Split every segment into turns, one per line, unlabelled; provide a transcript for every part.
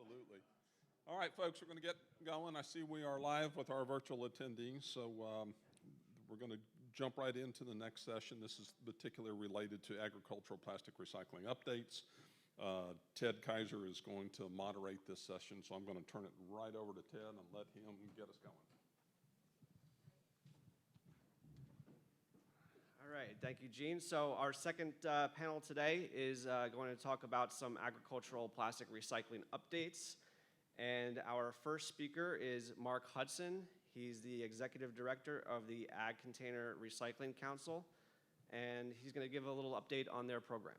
Absolutely. All right, folks, we're going to get going. I see we are live with our virtual attendees, so we're going to jump right into the next session. This is particularly related to agricultural plastic recycling updates. Ted Kaiser is going to moderate this session, so I'm going to turn it right over to Ted and let him get us going.
All right, thank you, Gene. So our second panel today is going to talk about some agricultural plastic recycling updates. And our first speaker is Mark Hudson. He's the Executive Director of the Ag Container Recycling Council, and he's going to give a little update on their program.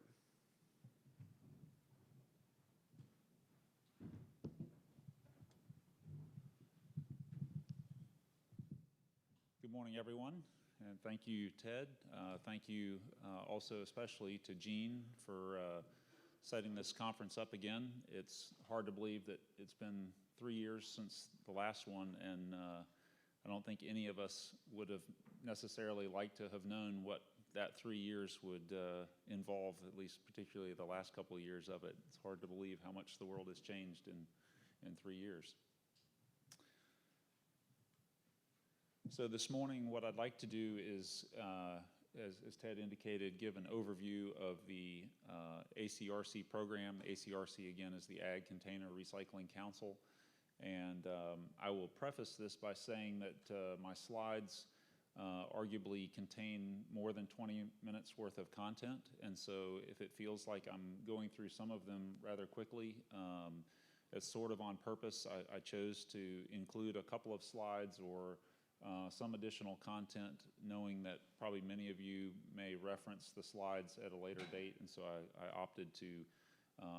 Good morning, everyone. And thank you, Ted. Thank you also especially to Gene for setting this conference up again. It's hard to believe that it's been 3 years since the last one, and I don't think any of us would have necessarily liked to have known what that 3 years would involve, at least particularly the last couple of years of it. It's hard to believe how much the world has changed in 3 years. So this morning, what I'd like to do is, as Ted indicated, give an overview of the ACRC program. ACRC, again, is the Ag Container Recycling Council. And I will preface this by saying that my slides arguably contain more than 20 minutes worth of content. And so if it feels like I'm going through some of them rather quickly, it's sort of on purpose. I chose to include a couple of slides or some additional content, knowing that probably many of you may reference the slides at a later date, and so I opted to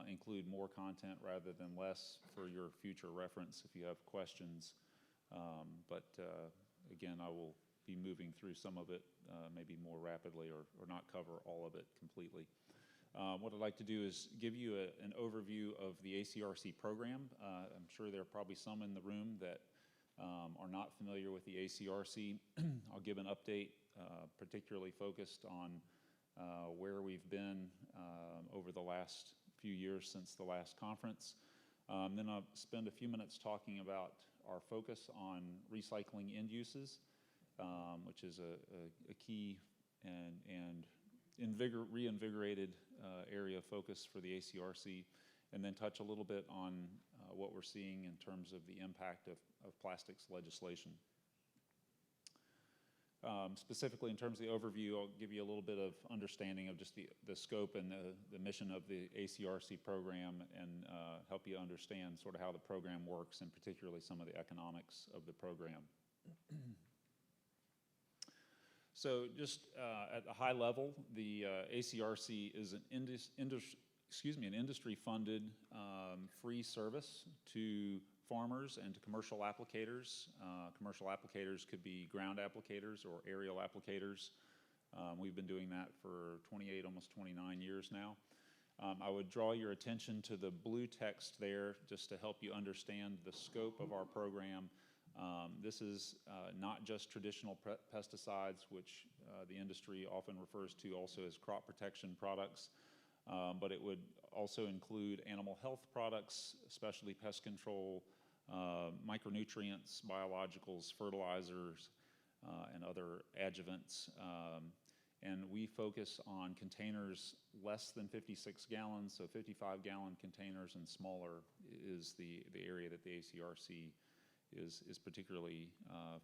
include more content rather than less for your future reference if you have questions. But again, I will be moving through some of it maybe more rapidly or not cover all of it completely. What I'd like to do is give you an overview of the ACRC program. I'm sure there are probably some in the room that are not familiar with the ACRC. I'll give an update particularly focused on where we've been over the last few years since the last conference. Then I'll spend a few minutes talking about our focus on recycling end uses, which is a key and reinvigorated area of focus for the ACRC. And then touch a little bit on what we're seeing in terms of the impact of plastics legislation. Specifically in terms of the overview, I'll give you a little bit of understanding of just the scope and the mission of the ACRC program and help you understand sort of how the program works and particularly some of the economics of the program. So just at a high level, the ACRC is an industry-funded free service to farmers and to commercial applicators. Commercial applicators could be ground applicators or aerial applicators. We've been doing that for 28, almost 29 years now. I would draw your attention to the blue text there just to help you understand the scope of our program. This is not just traditional pesticides, which the industry often refers to also as crop protection products. But it would also include animal health products, especially pest control, micronutrients, biologicals, fertilizers, and other adjuvants. And we focus on containers less than 56 gallons, so 55-gallon containers and smaller is the area that the ACRC is particularly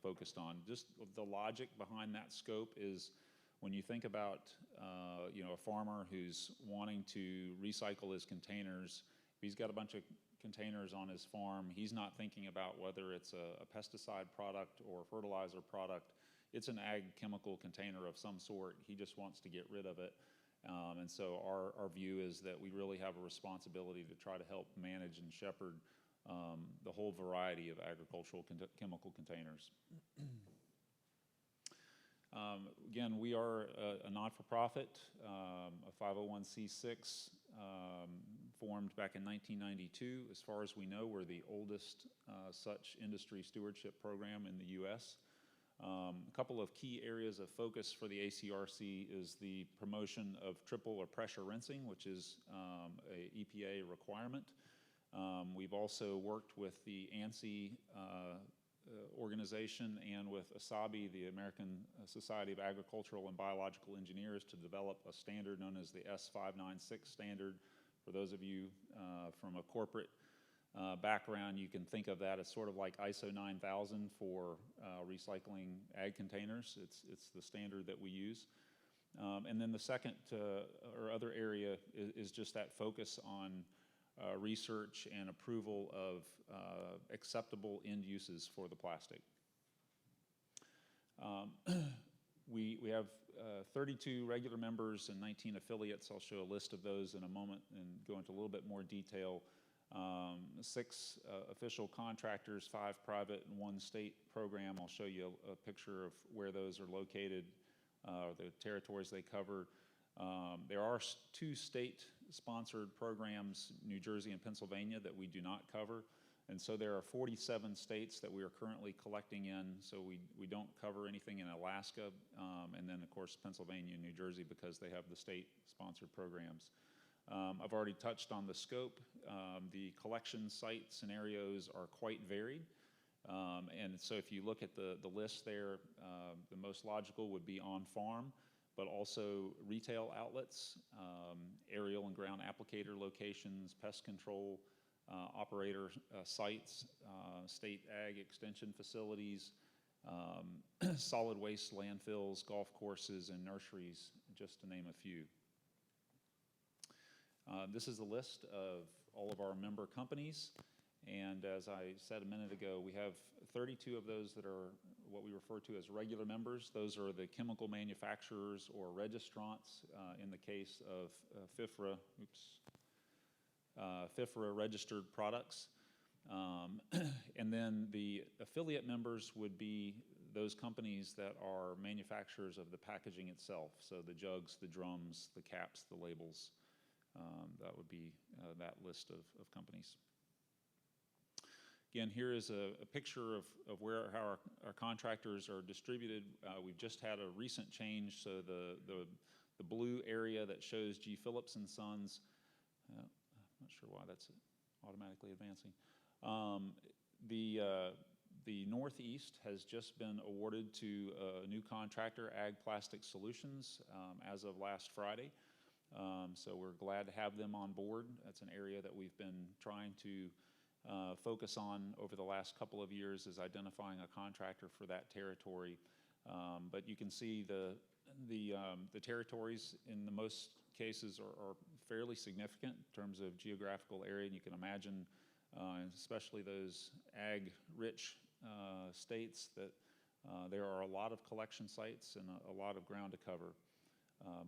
focused on. Just the logic behind that scope is when you think about a farmer who's wanting to recycle his containers, if he's got a bunch of containers on his farm, he's not thinking about whether it's a pesticide product or a fertilizer product. It's an ag chemical container of some sort. He just wants to get rid of it. And so our view is that we really have a responsibility to try to help manage and shepherd the whole variety of agricultural chemical containers. Again, we are a not-for-profit, a 501c6 formed back in 1992. As far as we know, we're the oldest such industry stewardship program in the U.S. A couple of key areas of focus for the ACRC is the promotion of triple or pressure rinsing, which is a EPA requirement. We've also worked with the ANSI organization and with ASABI, the American Society of Agricultural and Biological Engineers, to develop a standard known as the S596 standard. For those of you from a corporate background, you can think of that as sort of like ISO 9000 for recycling ag containers. It's the standard that we use. And then the second or other area is just that focus on research and approval of acceptable end uses for the plastic. We have 32 regular members and 19 affiliates. I'll show a list of those in a moment and go into a little bit more detail. 6 official contractors, 5 private, and 1 state program. I'll show you a picture of where those are located, the territories they cover. There are 2 state-sponsored programs, New Jersey and Pennsylvania, that we do not cover. And so there are 47 states that we are currently collecting in, so we don't cover anything in Alaska, and then, of course, Pennsylvania and New Jersey because they have the state-sponsored programs. I've already touched on the scope. The collection site scenarios are quite varied. And so if you look at the list there, the most logical would be on-farm, but also retail outlets, aerial and ground applicator locations, pest control operator sites, state ag extension facilities, solid waste landfills, golf courses, and nurseries, just to name a few. This is a list of all of our member companies, and as I said a minute ago, we have 32 of those that are what we refer to as regular members. Those are the chemical manufacturers or registrants in the case of FIFRA registered products. And then the affiliate members would be those companies that are manufacturers of the packaging itself, so the jugs, the drums, the caps, the labels. That would be that list of companies. Again, here is a picture of how our contractors are distributed. We've just had a recent change, so the blue area that shows G. Phillips & Sons, I'm not sure why that's automatically advancing. The Northeast has just been awarded to a new contractor, Ag Plastic Solutions, as of last Friday. So we're glad to have them on board. That's an area that we've been trying to focus on over the last couple of years, is identifying a contractor for that territory. But you can see the territories in the most cases are fairly significant in terms of geographical area, and you can imagine, especially those ag-rich states, that there are a lot of collection sites and a lot of ground to cover.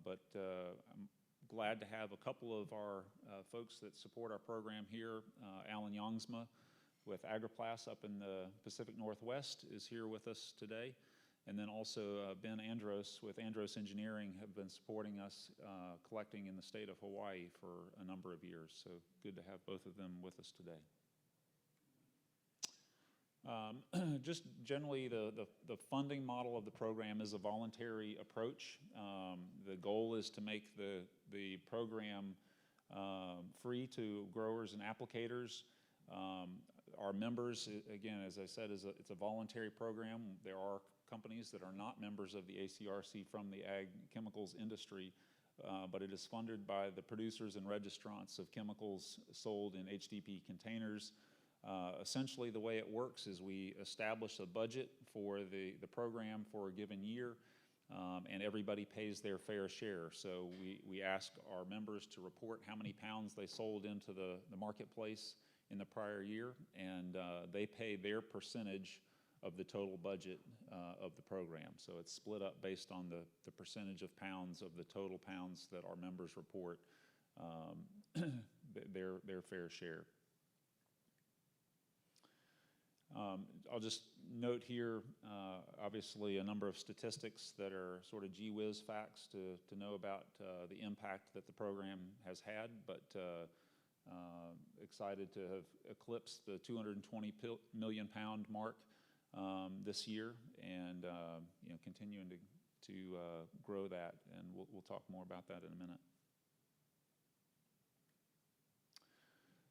But I'm glad to have a couple of our folks that support our program here. Alan Youngsma with AgriPlas up in the Pacific Northwest is here with us today. And then also Ben Andros with Andros Engineering have been supporting us collecting in the state of Hawaii for a number of years. So good to have both of them with us today. Just generally, the funding model of the program is a voluntary approach. The goal is to make the program free to growers and applicators. Our members, again, as I said, it's a voluntary program. There are companies that are not members of the ACRC from the ag chemicals industry, but it is funded by the producers and registrants of chemicals sold in HDP containers. Essentially, the way it works is we establish a budget for the program for a given year, and everybody pays their fair share. So we ask our members to report how many pounds they sold into the marketplace in the prior year, and they pay their percentage of the total budget of the program. So it's split up based on the percentage of pounds of the total pounds that our members report their fair share. I'll just note here, obviously, a number of statistics that are sort of gee whiz facts to know about the impact that the program has had, but excited to have eclipsed the 220 million pound mark this year, and continuing to grow that, and we'll talk more about that in a minute.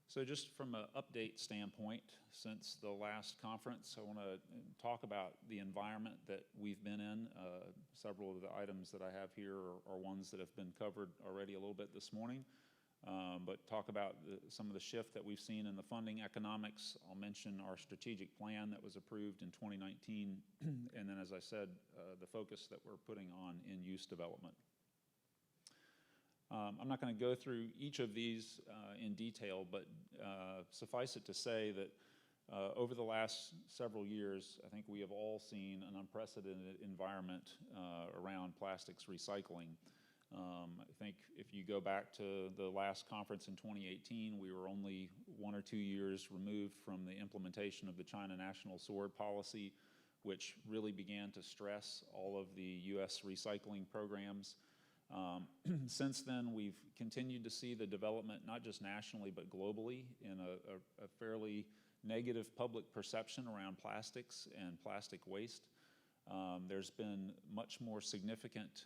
So just from an update standpoint, since the last conference, I want to talk about the environment that we've been in. Several of the items that I have here are ones that have been covered already a little bit this morning, but talk about some of the shift that we've seen in the funding economics. I'll mention our strategic plan that was approved in 2019, and then, as I said, the focus that we're putting on in-use development. I'm not going to go through each of these in detail, but suffice it to say that over the last several years, I think we have all seen an unprecedented environment around plastics recycling. I think if you go back to the last conference in 2018, we were only 1 or 2 years removed from the implementation of the China National Sword Policy, which really began to stress all of the U.S. recycling programs. Since then, we've continued to see the development, not just nationally, but globally, in a fairly negative public perception around plastics and plastic waste. There's been much more significant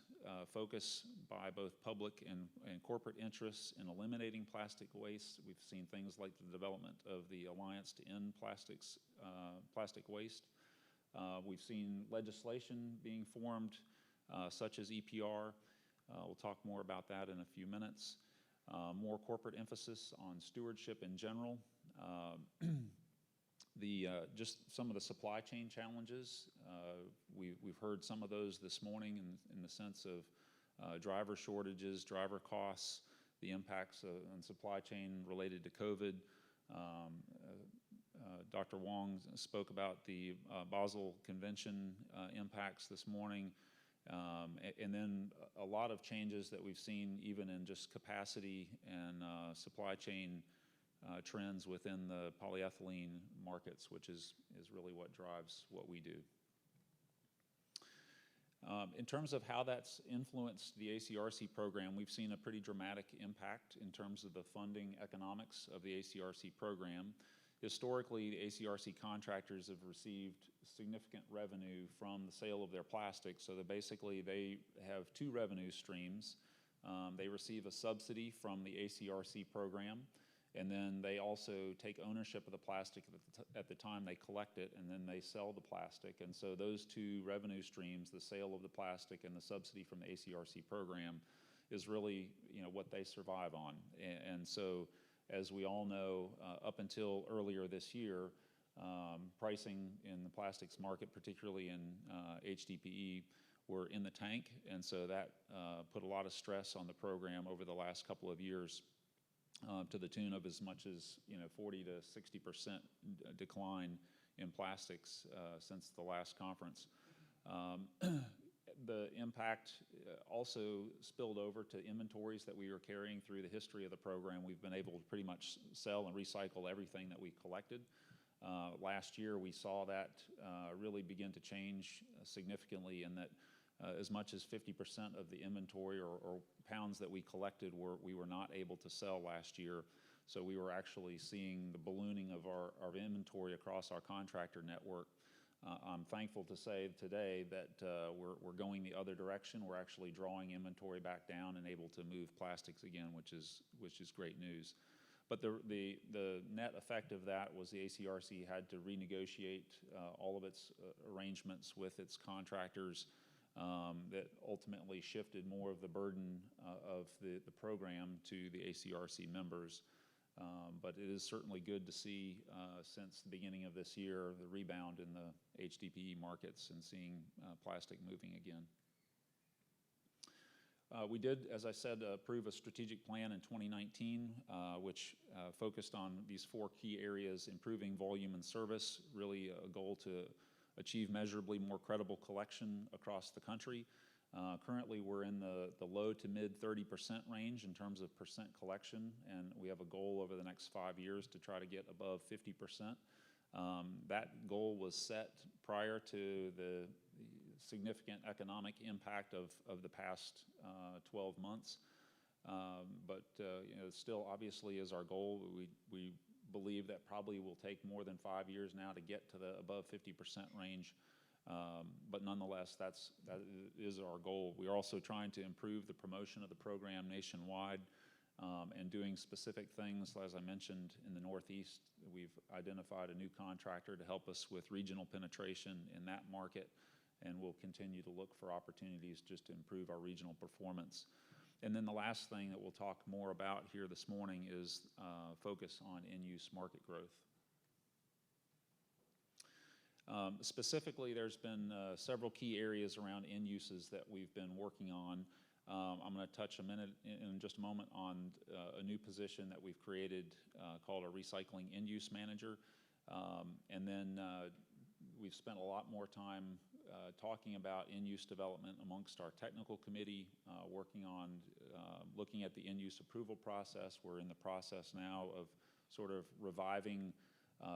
focus by both public and corporate interests in eliminating plastic waste. We've seen things like the development of the Alliance to End Plastic Waste. We've seen legislation being formed, such as EPR. We'll talk more about that in a few minutes. More corporate emphasis on stewardship in general. Just some of the supply chain challenges. We've heard some of those this morning in the sense of driver shortages, driver costs, the impacts on supply chain related to COVID. Dr. Wong spoke about the Basel Convention impacts this morning. And then a lot of changes that we've seen even in just capacity and supply chain trends within the polyethylene markets, which is really what drives what we do. In terms of how that's influenced the ACRC program, we've seen a pretty dramatic impact in terms of the funding economics of the ACRC program. Historically, the ACRC contractors have received significant revenue from the sale of their plastic, so that basically they have 2 revenue streams. They receive a subsidy from the ACRC program, and then they also take ownership of the plastic at the time they collect it, and then they sell the plastic. And so those 2 revenue streams, the sale of the plastic and the subsidy from the ACRC program, is really what they survive on. And so, as we all know, up until earlier this year, pricing in the plastics market, particularly in HDPE, were in the tank, and so that put a lot of stress on the program over the last couple of years, to the tune of as much as 40 to 60% decline in plastics since the last conference. The impact also spilled over to inventories that we were carrying through the history of the program. We've been able to pretty much sell and recycle everything that we collected. Last year, we saw that really begin to change significantly, in that as much as 50% of the inventory or pounds that we collected we were not able to sell last year. So we were actually seeing the ballooning of our inventory across our contractor network. I'm thankful to say today that we're going the other direction. We're actually drawing inventory back down and able to move plastics again, which is great news. But the net effect of that was the ACRC had to renegotiate all of its arrangements with its contractors. That ultimately shifted more of the burden of the program to the ACRC members. But it is certainly good to see, since the beginning of this year, the rebound in the HDPE markets and seeing plastic moving again. We did, as I said, approve a strategic plan in 2019, which focused on these 4 key areas: improving volume and service, really a goal to achieve measurably more credible collection across the country. Currently, we're in the low to mid 30% range in terms of percent collection, and we have a goal over the next 5 years to try to get above 50%. That goal was set prior to the significant economic impact of the past 12 months. But still obviously is our goal. We believe that probably will take more than 5 years now to get to the above 50% range. But nonetheless, that is our goal. We are also trying to improve the promotion of the program nationwide. and doing specific things. As I mentioned, in the Northeast, we've identified a new contractor to help us with regional penetration in that market, and we'll continue to look for opportunities just to improve our regional performance. And then the last thing that we'll talk more about here this morning is focus on end-use market growth. Specifically, there's been several key areas around end uses that we've been working on. I'm going to touch in just a moment on a new position that we've created called a recycling end use manager. And then we've spent a lot more time talking about end use development amongst our technical committee, working on looking at the end use approval process. We're in the process now of sort of reviving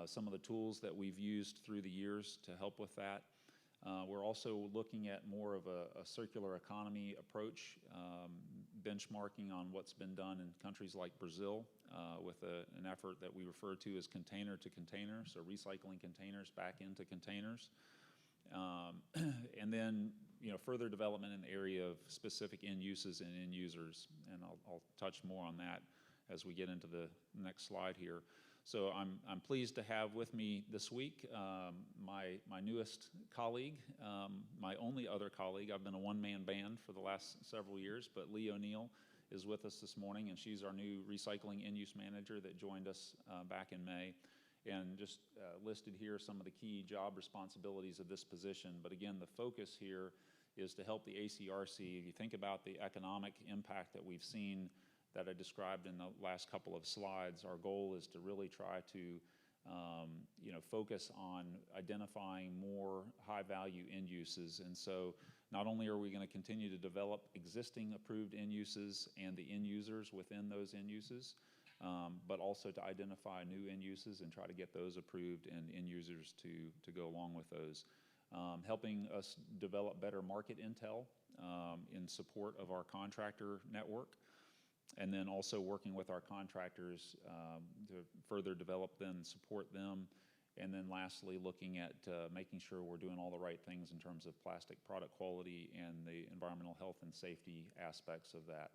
some of the tools that we've used through the years to help with that. We're also looking at more of a circular economy approach, benchmarking on what's been done in countries like Brazil with an effort that we refer to as container to container, so recycling containers back into containers. And then, further development in the area of specific end uses and end users, and I'll touch more on that as we get into the next slide here. So I'm pleased to have with me this week my newest colleague, my only other colleague. I've been a one-man band for the last several years, but Lee O'Neill is with us this morning, and she's our new recycling end-use manager that joined us back in May. And just listed here some of the key job responsibilities of this position. But again, the focus here is to help the ACRC. If you think about the economic impact that we've seen that I described in the last couple of slides, our goal is to really try to focus on identifying more high-value end uses. And so not only are we going to continue to develop existing approved end uses and the end users within those end uses, but also to identify new end uses and try to get those approved and end users to go along with those. Helping us develop better market intel in support of our contractor network, and then also working with our contractors to further develop them, support them, and then lastly looking at making sure we're doing all the right things in terms of plastic product quality and the environmental health and safety aspects of that.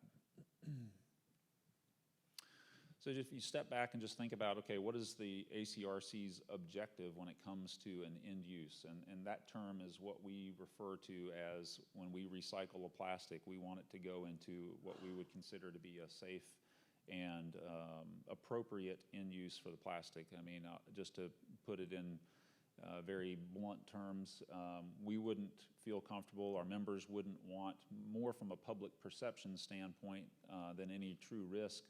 So if you step back and just think about, okay, what is the ACRC's objective when it comes to an end use? And that term is what we refer to as, when we recycle a plastic, we want it to go into what we would consider to be a safe and appropriate end use for the plastic. I mean, just to put it in very blunt terms, we wouldn't feel comfortable, our members wouldn't want, more from a public perception standpoint than any true risk,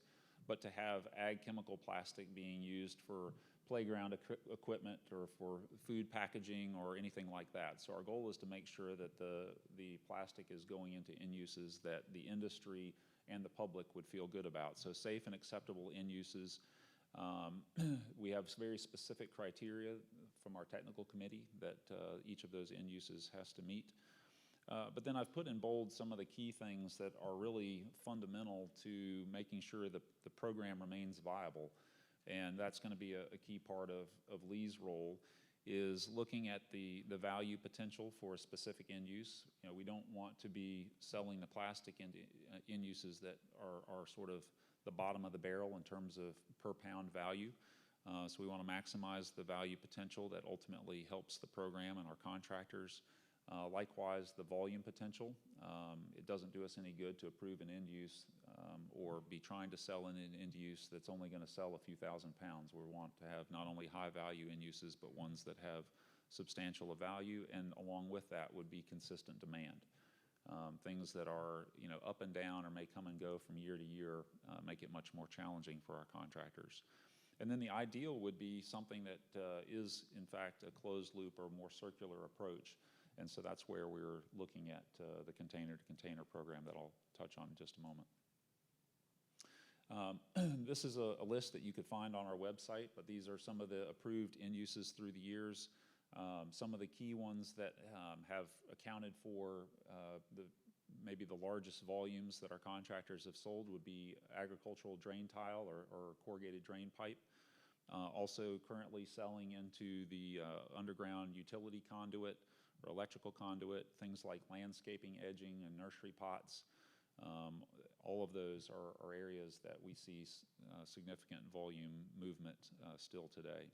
but to have ag chemical plastic being used for playground equipment or for food packaging or anything like that. So our goal is to make sure that the plastic is going into end uses that the industry and the public would feel good about. So safe and acceptable end uses. We have very specific criteria from our technical committee that each of those end uses has to meet. But then I've put in bold some of the key things that are really fundamental to making sure that the program remains viable. And that's going to be a key part of Lee's role, is looking at the value potential for a specific end use. We don't want to be selling the plastic into end uses that are sort of the bottom of the barrel in terms of per pound value. So we want to maximize the value potential that ultimately helps the program and our contractors. Likewise, the volume potential. It doesn't do us any good to approve an end use or be trying to sell an end use that's only going to sell a few thousand pounds. We want to have not only high value end uses, but ones that have substantial value, and along with that would be consistent demand. Things that are up and down or may come and go from year to year make it much more challenging for our contractors. And then the ideal would be something that is in fact a closed loop or more circular approach. And so that's where we're looking at the container-to-container program that I'll touch on in just a moment. This is a list that you could find on our website, but these are some of the approved end uses through the years. Some of the key ones that have accounted for maybe the largest volumes that our contractors have sold would be agricultural drain tile or corrugated drain pipe. Also currently selling into the underground utility conduit or electrical conduit, things like landscaping, edging, and nursery pots. all of those are areas that we see significant volume movement still today.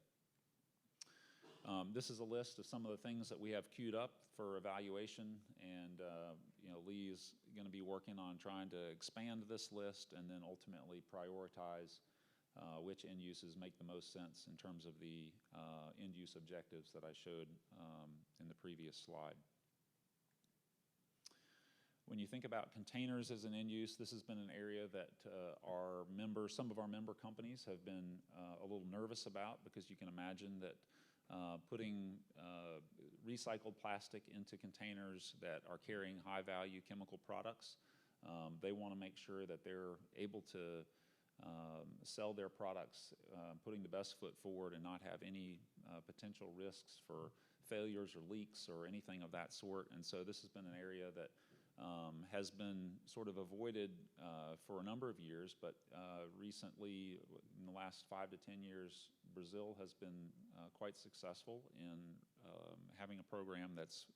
This is a list of some of the things that we have queued up for evaluation, and Lee is going to be working on trying to expand this list and then ultimately prioritize which end uses make the most sense in terms of the end use objectives that I showed in the previous slide. When you think about containers as an end use, this has been an area that some of our member companies have been a little nervous about, because you can imagine that putting recycled plastic into containers that are carrying high-value chemical products, they want to make sure that they're able to sell their products, putting the best foot forward and not have any potential risks for failures or leaks or anything of that sort. And so this has been an area that has been sort of avoided for a number of years, but recently, in the last 5 to 10 years, Brazil has been quite successful in having a program that's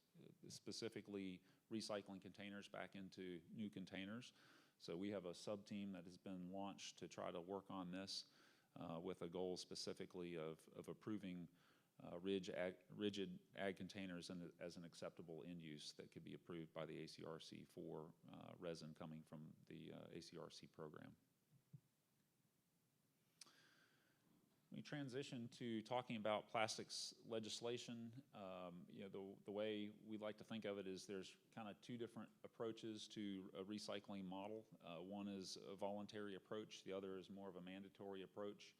specifically recycling containers back into new containers. So we have a sub-team that has been launched to try to work on this with a goal specifically of approving rigid ag containers as an acceptable end use that could be approved by the ACRC for resin coming from the ACRC program. We transition to talking about plastics legislation. The way we like to think of it is there's kind of two different approaches to a recycling model. One is a voluntary approach. The other is more of a mandatory approach.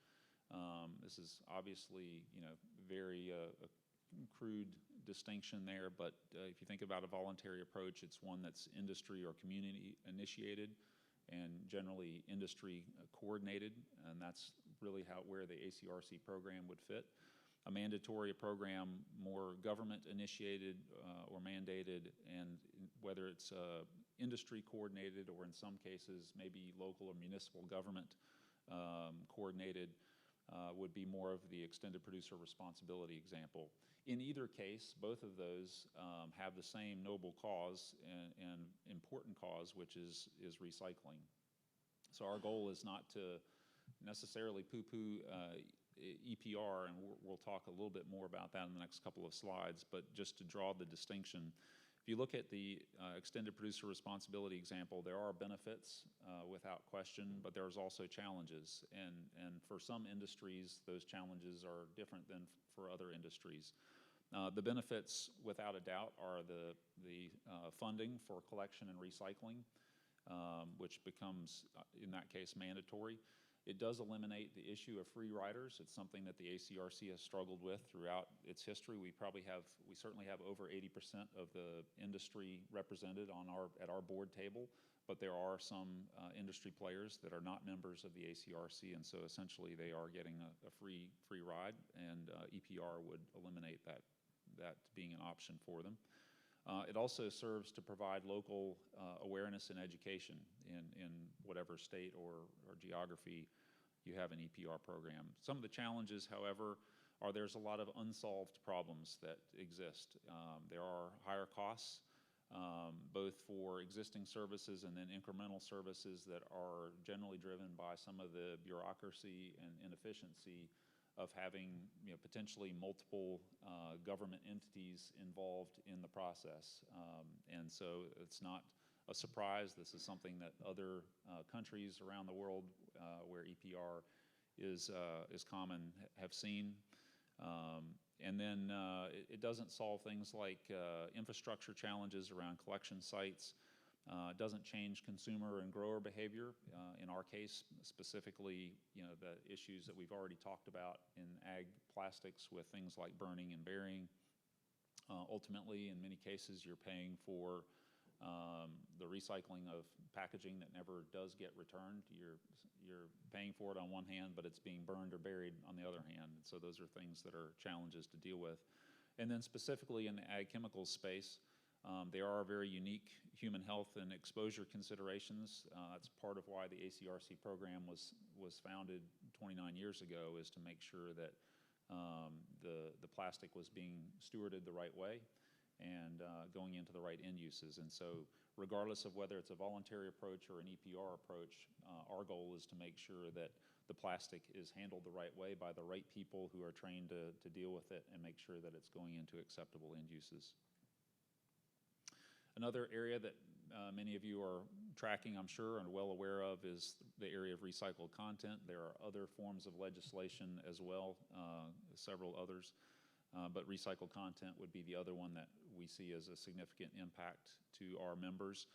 This is obviously, very crude distinction there, but if you think about a voluntary approach, it's one that's industry or community initiated and generally industry coordinated, and that's really where the ACRC program would fit. A mandatory program, more government initiated or mandated, and whether it's industry coordinated or in some cases maybe local or municipal government coordinated, would be more of the extended producer responsibility example. In either case, both of those have the same noble cause and important cause, which is recycling. So our goal is not to necessarily poo-poo EPR, and we'll talk a little bit more about that in the next couple of slides, but just to draw the distinction. If you look at the extended producer responsibility example, there are benefits without question, but there's also challenges. And for some industries, those challenges are different than for other industries. The benefits, without a doubt, are the funding for collection and recycling, which becomes, in that case, mandatory. It does eliminate the issue of free riders. It's something that the ACRC has struggled with throughout its history. We certainly have over 80% of the industry represented at our board table, but there are some industry players that are not members of the ACRC, and so essentially they are getting a free ride, and EPR would eliminate that being an option for them. It also serves to provide local awareness and education in whatever state or geography you have an EPR program. Some of the challenges, however, are there's a lot of unsolved problems that exist. There are higher costs, both for existing services and then incremental services that are generally driven by some of the bureaucracy and inefficiency of having potentially multiple government entities involved in the process. And so it's not a surprise. This is something that other countries around the world where EPR is common have seen. And then it doesn't solve things like infrastructure challenges around collection sites. It doesn't change consumer and grower behavior. In our case, specifically, the issues that we've already talked about in ag plastics with things like burning and burying. Ultimately, in many cases, you're paying for the recycling of packaging that never does get returned. You're paying for it on one hand, but it's being burned or buried on the other hand. So those are things that are challenges to deal with. And then specifically in the ag chemicals space, there are very unique human health and exposure considerations. That's part of why the ACRC program was founded 29 years ago, is to make sure that the plastic was being stewarded the right way and going into the right end uses. And so regardless of whether it's a voluntary approach or an EPR approach, our goal is to make sure that the plastic is handled the right way by the right people who are trained to deal with it and make sure that it's going into acceptable end uses. Another area that many of you are tracking, I'm sure, and well aware of is the area of recycled content. There are other forms of legislation as well, several others, but recycled content would be the other one that we see as a significant impact to our members.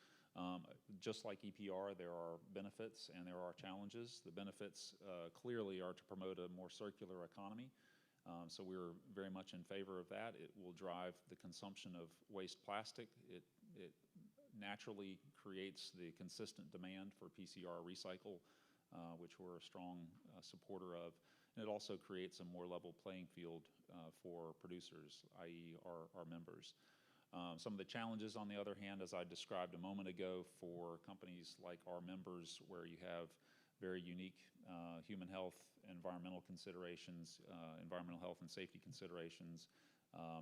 Just like EPR, there are benefits and there are challenges. The benefits clearly are to promote a more circular economy. So we're very much in favor of that. It will drive the consumption of waste plastic. It naturally creates the consistent demand for PCR recycle, which we're a strong supporter of. And it also creates a more level playing field for producers, i.e. our members. Some of the challenges, on the other hand, as I described a moment ago, for companies like our members, where you have very unique human health, environmental considerations, environmental health and safety considerations.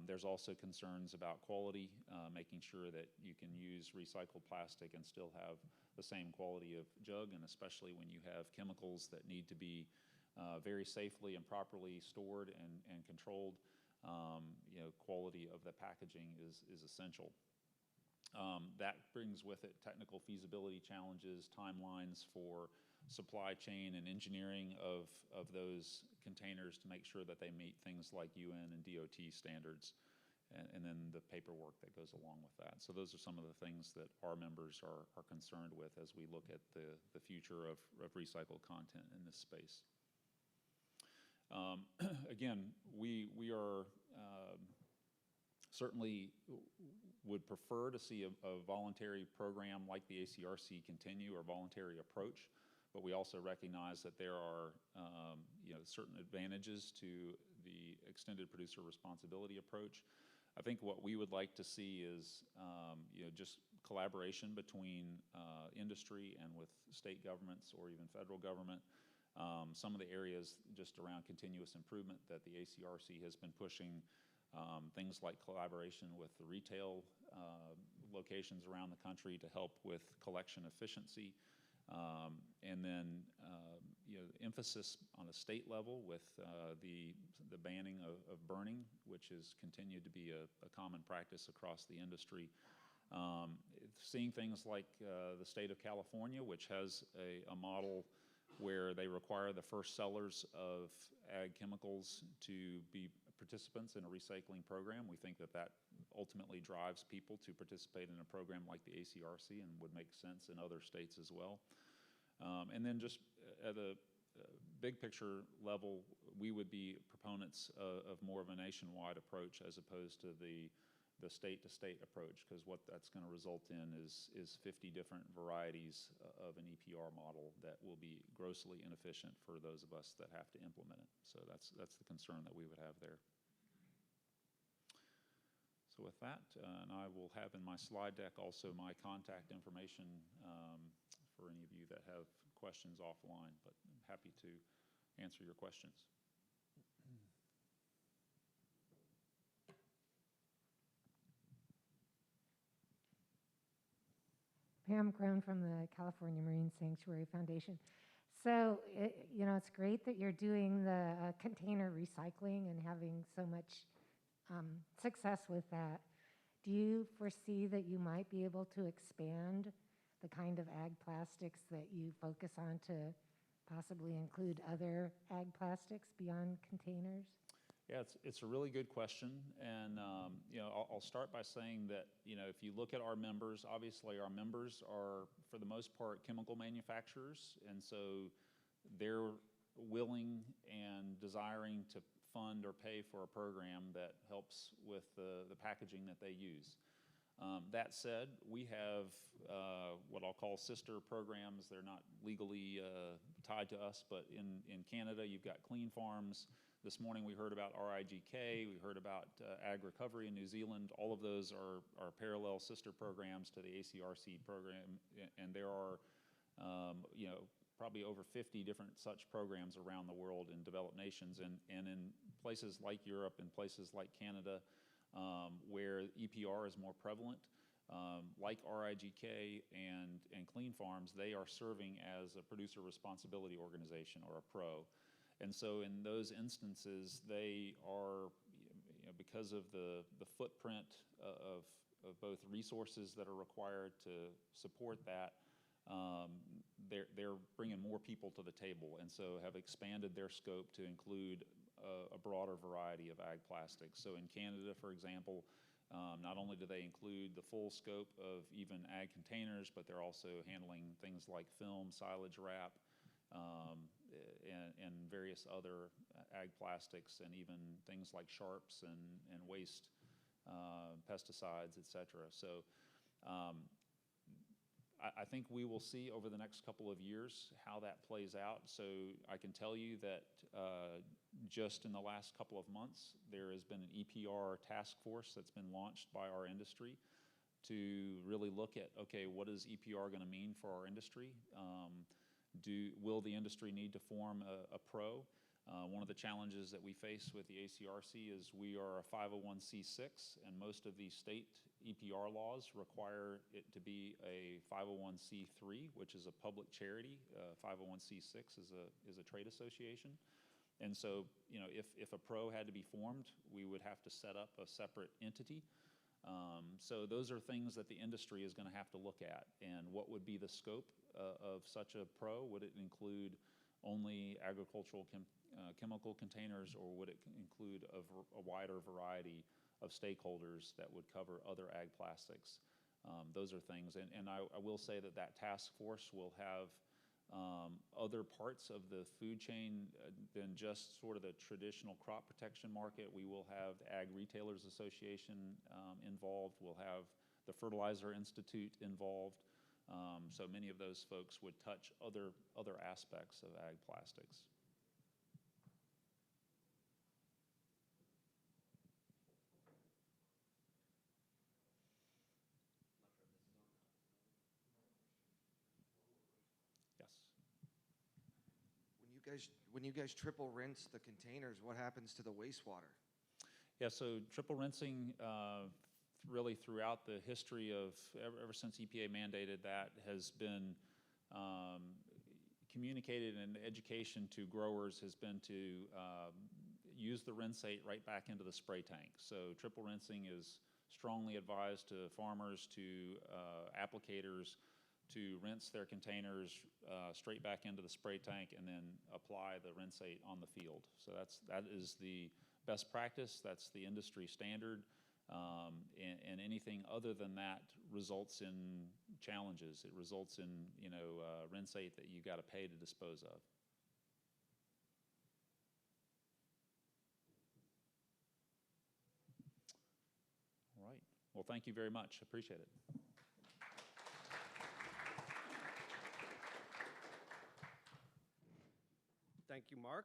There's also concerns about quality, making sure that you can use recycled plastic and still have the same quality of jug, and especially when you have chemicals that need to be very safely and properly stored and controlled. Quality of the packaging is essential. That brings with it technical feasibility challenges, timelines for supply chain and engineering of those containers to make sure that they meet things like UN and DOT standards, and then the paperwork that goes along with that. So those are some of the things that our members are concerned with as we look at the future of recycled content in this space. Again, we are certainly would prefer to see a voluntary program like the ACRC continue, or voluntary approach, but we also recognize that there are certain advantages to the extended producer responsibility approach. I think what we would like to see is just collaboration between industry and with state governments or even federal government. Some of the areas just around continuous improvement that the ACRC has been pushing, things like collaboration with the retail locations around the country to help with collection efficiency, and then emphasis on a state level with the banning of burning, which has continued to be a common practice across the industry. Seeing things like the state of California, which has a model where they require the first sellers of ag chemicals to be participants in a recycling program. We think that ultimately drives people to participate in a program like the ACRC and would make sense in other states as well. And then just at a big picture level, we would be proponents of more of a nationwide approach as opposed to the state-to-state approach, because what that's going to result in is 50 different varieties of an EPR model that will be grossly inefficient for those of us that have to implement it. So that's the concern that we would have there. So with that, and I will have in my slide deck also my contact information for any of you that have questions offline, but I'm happy to answer your questions.
Pam Crone from the California Marine Sanctuary Foundation. So, it's great that you're doing the container recycling and having so much success with that. Do you foresee that you might be able to expand the kind of ag plastics that you focus on to possibly include other ag plastics beyond containers?
Yeah, it's a really good question, and I'll start by saying that if you look at our members, obviously our members are for the most part chemical manufacturers, and so they're willing and desiring to fund or pay for a program that helps with the packaging that they use. That said, we have what I'll call sister programs. They're not legally tied to us, but in Canada you've got Clean Farms. This morning we heard about RIGK, we heard about Ag Recovery in New Zealand. All of those are parallel sister programs to the ACRC program, and there are probably over 50 different such programs around the world in developed nations, and in places like Europe and places like Canada where EPR is more prevalent. like RIGK and Clean Farms, they are serving as a producer responsibility organization or a pro. And so in those instances, they are, because of the footprint of both resources that are required to support that, they're bringing more people to the table, and so have expanded their scope to include a broader variety of ag plastics. So in Canada, for example, not only do they include the full scope of even ag containers, but they're also handling things like film, silage wrap, and various other ag plastics, and even things like sharps and waste pesticides, etc. So I think we will see over the next couple of years how that plays out. So I can tell you that just in the last couple of months, there has been an EPR task force that's been launched by our industry to really look at, okay, what is EPR going to mean for our industry? Will the industry need to form a pro? One of the challenges that we face with the ACRC is we are a 501c6, and most of the state EPR laws require it to be a 501c3, which is a public charity. 501c6 is a trade association. And so, if a pro had to be formed, we would have to set up a separate entity. So those are things that the industry is going to have to look at. And what would be the scope of such a pro? Would it include only agricultural chemical containers, or would it include a wider variety of stakeholders that would cover other ag plastics? Those are things. And I will say that task force will have other parts of the food chain than just sort of the traditional crop protection market. We will have Ag Retailers Association involved. We'll have the Fertilizer Institute involved. So many of those folks would touch other aspects of ag plastics. Yes.
When you guys triple rinse the containers, what happens to the wastewater?
Yeah, so triple rinsing, really throughout the history of, ever since EPA mandated that, has been communicated, and education to growers has been to use the rinsate right back into the spray tank. So triple rinsing is strongly advised to farmers, to applicators, to rinse their containers straight back into the spray tank and then apply the rinsate on the field. So that is the best practice. That's the industry standard. And anything other than that results in challenges. It results in rinsate that you got to pay to dispose of. All right. Well, thank you very much. Appreciate it.
Thank you, Mark.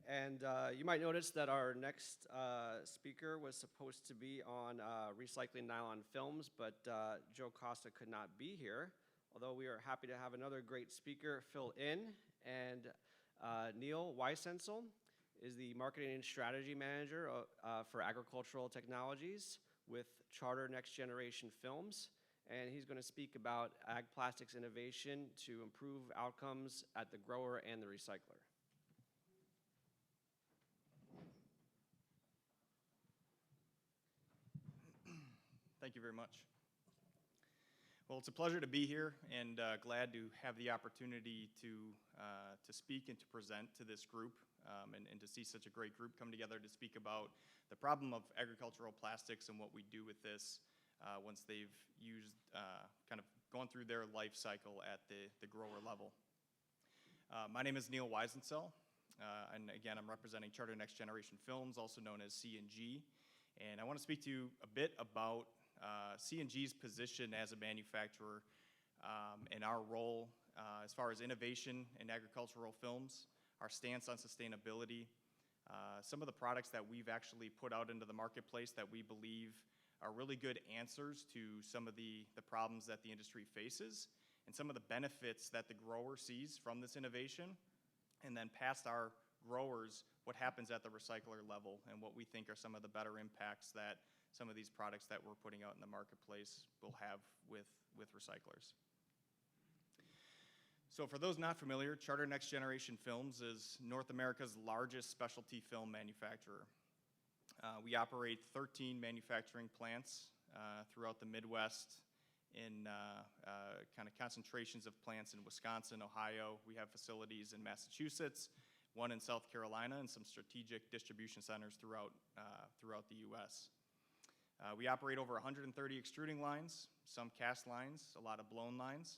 And you might notice that our next speaker was supposed to be on recycling nylon films, but Joe Costa could not be here, although we are happy to have another great speaker fill in. And Neil Weisensel is the Marketing and Strategy Manager for Agricultural Technologies with Charter Next Generation Films. And he's going to speak about ag plastics innovation to improve outcomes at the grower and the recycler.
Thank you very much. Well, it's a pleasure to be here, and glad to have the opportunity to speak and to present to this group, and to see such a great group come together to speak about the problem of agricultural plastics and what we do with this once they've used, kind of gone through their life cycle at the grower level. My name is Neil Weisensel, and again, I'm representing Charter Next Generation Films, also known as C&G, and I want to speak to you a bit about C&G's position as a manufacturer and our role as far as innovation in agricultural films, our stance on sustainability, some of the products that we've actually put out into the marketplace that we believe are really good answers to some of the problems that the industry faces, and some of the benefits that the grower sees from this innovation, and then past our growers, what happens at the recycler level and what we think are some of the better impacts that some of these products that we're putting out in the marketplace will have with recyclers. So for those not familiar, Charter Next Generation Films is North America's largest specialty film manufacturer. We operate 13 manufacturing plants throughout the Midwest in kind of concentrations of plants in Wisconsin, Ohio. We have facilities in Massachusetts, one in South Carolina, and some strategic distribution centers throughout the U.S. We operate over 130 extruding lines, some cast lines, a lot of blown lines,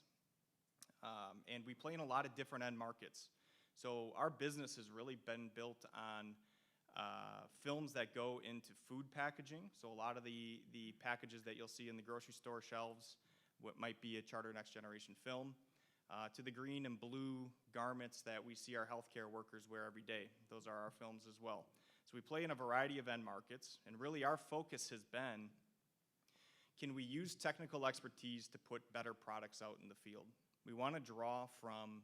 and we play in a lot of different end markets. So our business has really been built on films that go into food packaging. So a lot of the packages that you'll see in the grocery store shelves, what might be a Charter Next Generation film, to the green and blue garments that we see our healthcare workers wear every day. Those are our films as well. So we play in a variety of end markets, and really our focus has been, can we use technical expertise to put better products out in the field? We want to draw from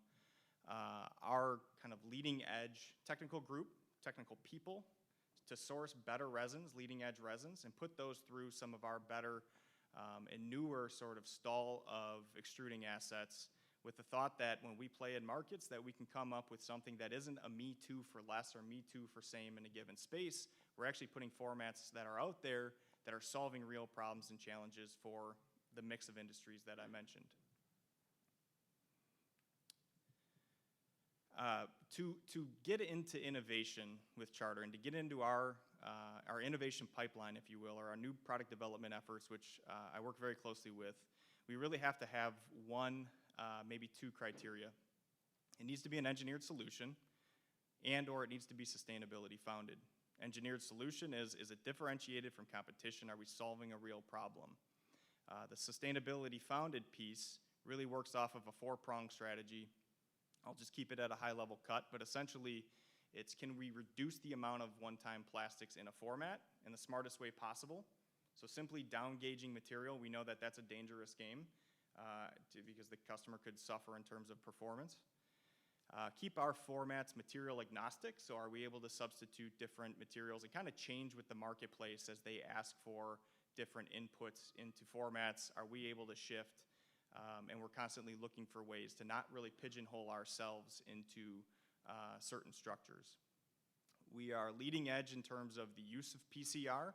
our kind of leading edge technical group, technical people, to source better resins, leading edge resins, and put those through some of our better and newer sort of stall of extruding assets, with the thought that when we play in markets that we can come up with something that isn't a me too for less or me too for same in a given space. We're actually putting formats that are out there that are solving real problems and challenges for the mix of industries that I mentioned. To get into innovation with Charter and to get into our innovation pipeline, if you will, or our new product development efforts, which I work very closely with, we really have to have one, maybe two criteria. It needs to be an engineered solution, and or it needs to be sustainability founded. Engineered solution is it differentiated from competition? Are we solving a real problem? The sustainability founded piece really works off of a four-pronged strategy. I'll just keep it at a high level cut, but essentially it's, can we reduce the amount of one-time plastics in a format in the smartest way possible? So simply down gauging material, we know that that's a dangerous game because the customer could suffer in terms of performance. Keep our formats material agnostic, so are we able to substitute different materials and kind of change with the marketplace as they ask for different inputs into formats? Are we able to shift? And we're constantly looking for ways to not really pigeonhole ourselves into certain structures. We are leading edge in terms of the use of PCR.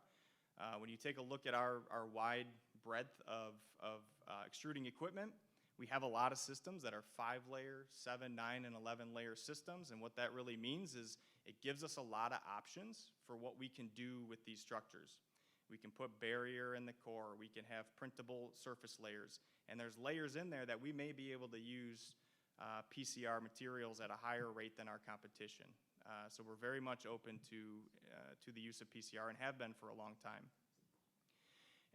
When you take a look at our wide breadth of extruding equipment, we have a lot of systems that are 5-layer, 7, 9, and 11-layer systems, and what that really means is it gives us a lot of options for what we can do with these structures. We can put barrier in the core, we can have printable surface layers, and there's layers in there that we may be able to use PCR materials at a higher rate than our competition. So we're very much open to the use of PCR and have been for a long time.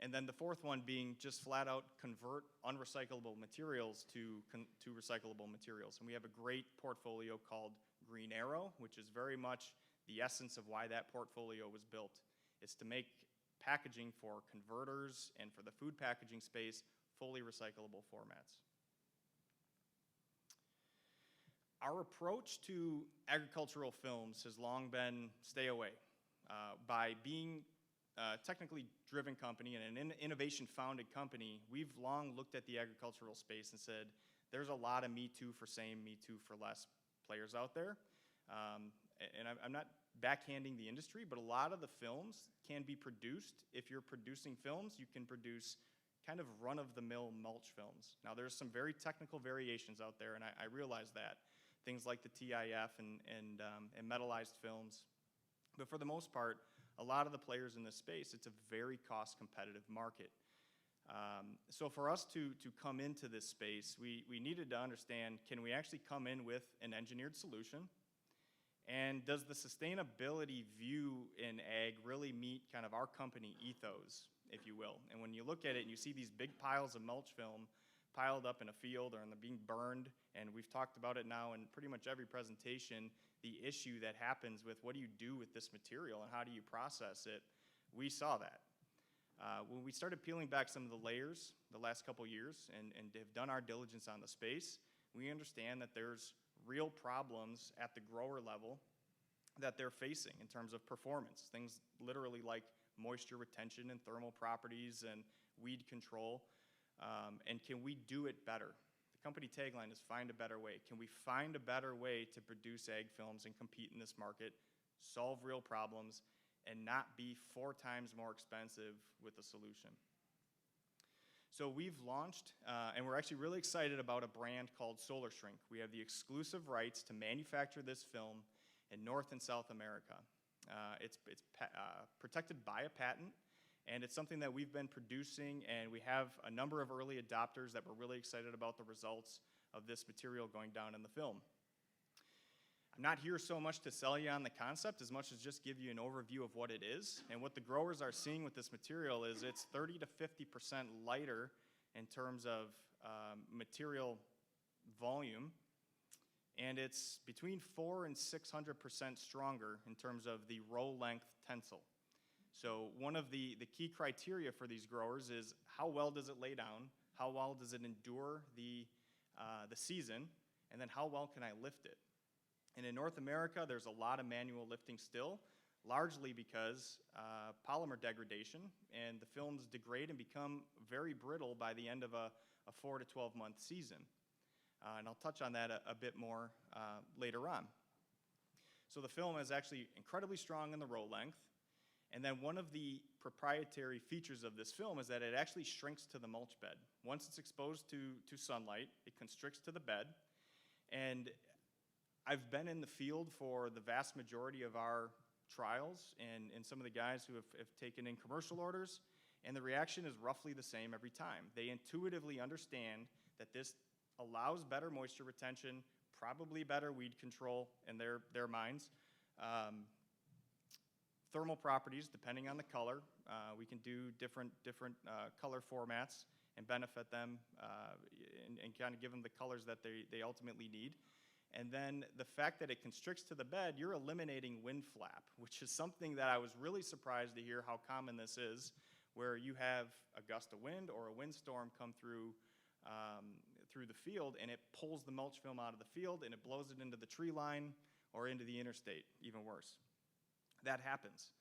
And then the fourth one being just flat out convert unrecyclable materials to recyclable materials. And we have a great portfolio called Green Arrow, which is very much the essence of why that portfolio was built. It's to make packaging for converters and for the food packaging space fully recyclable formats. Our approach to agricultural films has long been stay away. By being a technically driven company and an innovation-founded company, we've long looked at the agricultural space and said, there's a lot of me too for same, me too for less players out there. And I'm not backhanding the industry, but a lot of the films can be produced. If you're producing films, you can produce kind of run-of-the-mill mulch films. Now, there's some very technical variations out there, and I realize that. Things like the TIF and metallized films. But for the most part, a lot of the players in this space, it's a very cost-competitive market. So for us to come into this space, we needed to understand, can we actually come in with an engineered solution? And does the sustainability view in ag really meet kind of our company ethos, if you will? And when you look at it and you see these big piles of mulch film piled up in a field or being burned, and we've talked about it now in pretty much every presentation, the issue that happens with what do you do with this material and how do you process it, we saw that. When we started peeling back some of the layers the last couple years and have done our diligence on the space, we understand that there's real problems at the grower level that they're facing in terms of performance. Things literally like moisture retention and thermal properties and weed control. And can we do it better? The company tagline is find a better way. Can we find a better way to produce ag films and compete in this market, solve real problems, and not be 4 times more expensive with a solution? So we've launched, and we're actually really excited about a brand called Solar Shrink. We have the exclusive rights to manufacture this film in North and South America. It's protected by a patent, and it's something that we've been producing, and we have a number of early adopters that were really excited about the results of this material going down in the film. I'm not here so much to sell you on the concept as much as just give you an overview of what it is. And what the growers are seeing with this material is it's 30 to 50% lighter in terms of material volume, and it's between 400 and 600% stronger in terms of the row length tensile. So one of the key criteria for these growers is how well does it lay down, how well does it endure the season, and then how well can I lift it? And in North America, there's a lot of manual lifting still, largely because polymer degradation, and the films degrade and become very brittle by the end of a 4 to 12-month season. And I'll touch on that a bit more later on. So the film is actually incredibly strong in the row length, and then one of the proprietary features of this film is that it actually shrinks to the mulch bed. Once it's exposed to sunlight, it constricts to the bed, and I've been in the field for the vast majority of our trials and some of the guys who have taken in commercial orders, and the reaction is roughly the same every time. They intuitively understand that this allows better moisture retention, probably better weed control in their minds. Thermal properties, depending on the color, we can do different color formats and benefit them and kind of give them the colors that they ultimately need. And then the fact that it constricts to the bed, you're eliminating wind flap, which is something that I was really surprised to hear how common this is, where you have a gust of wind or a windstorm come through the field, and it pulls the mulch film out of the field, and it blows it into the tree line or into the interstate, even worse. That happens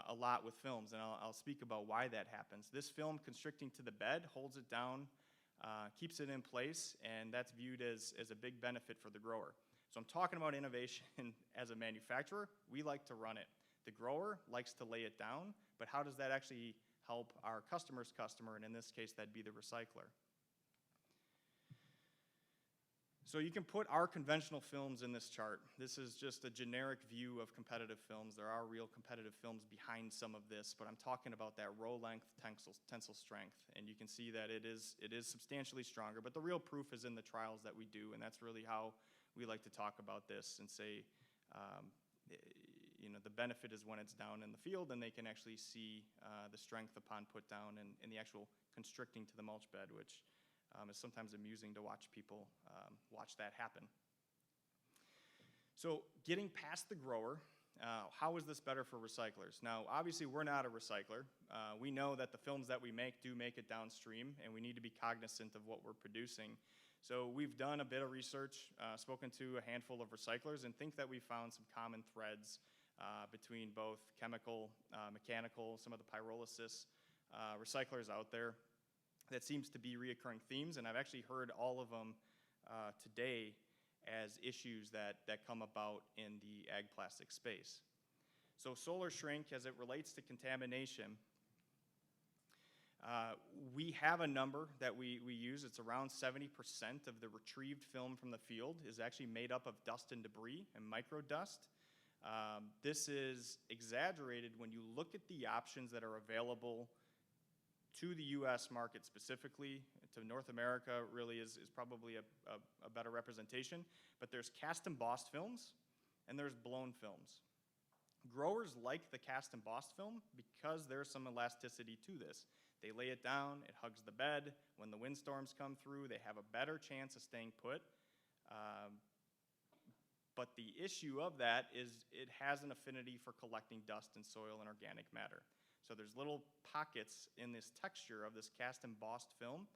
a lot with films, and I'll speak about why that happens. This film constricting to the bed holds it down, keeps it in place, and that's viewed as a big benefit for the grower. So I'm talking about innovation as a manufacturer. We like to run it. The grower likes to lay it down, but how does that actually help our customer's customer, and in this case, that'd be the recycler? So you can put our conventional films in this chart. This is just a generic view of competitive films. There are real competitive films behind some of this, but I'm talking about that row length tensile strength, and you can see that it is substantially stronger, but the real proof is in the trials that we do, and that's really how we like to talk about this and say, the benefit is when it's down in the field and they can actually see the strength upon put down and the actual constricting to the mulch bed, which is sometimes amusing to watch people watch that happen. So getting past the grower, how is this better for recyclers? Now, obviously, we're not a recycler. We know that the films that we make do make it downstream, and we need to be cognizant of what we're producing. So we've done a bit of research, spoken to a handful of recyclers, and think that we found some common threads between both chemical, mechanical, some of the pyrolysis recyclers out there. That seems to be reoccurring themes, and I've actually heard all of them today as issues that come about in the ag plastic space. So solar shrink, as it relates to contamination, we have a number that we use. It's around 70% of the retrieved film from the field is actually made up of dust and debris and microdust. This is exaggerated when you look at the options that are available to the U.S. market specifically. To North America really is probably a better representation, but there's cast embossed films and there's blown films. Growers like the cast embossed film because there's some elasticity to this. They lay it down, it hugs the bed. When the windstorms come through, they have a better chance of staying put. But the issue of that is it has an affinity for collecting dust and soil and organic matter. So there's little pockets in this texture of this cast embossed film,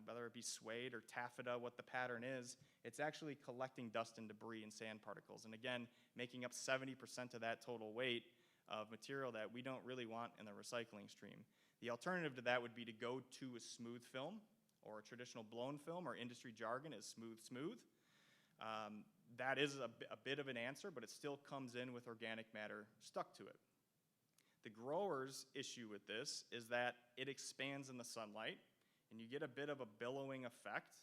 whether it be suede or taffeta, what the pattern is, it's actually collecting dust and debris and sand particles. And again, making up 70% of that total weight, of material that we don't really want in the recycling stream. The alternative to that would be to go to a smooth film or a traditional blown film, or industry jargon is smooth. That is a bit of an answer, but it still comes in with organic matter stuck to it. The grower's issue with this is that it expands in the sunlight, and you get a bit of a billowing effect,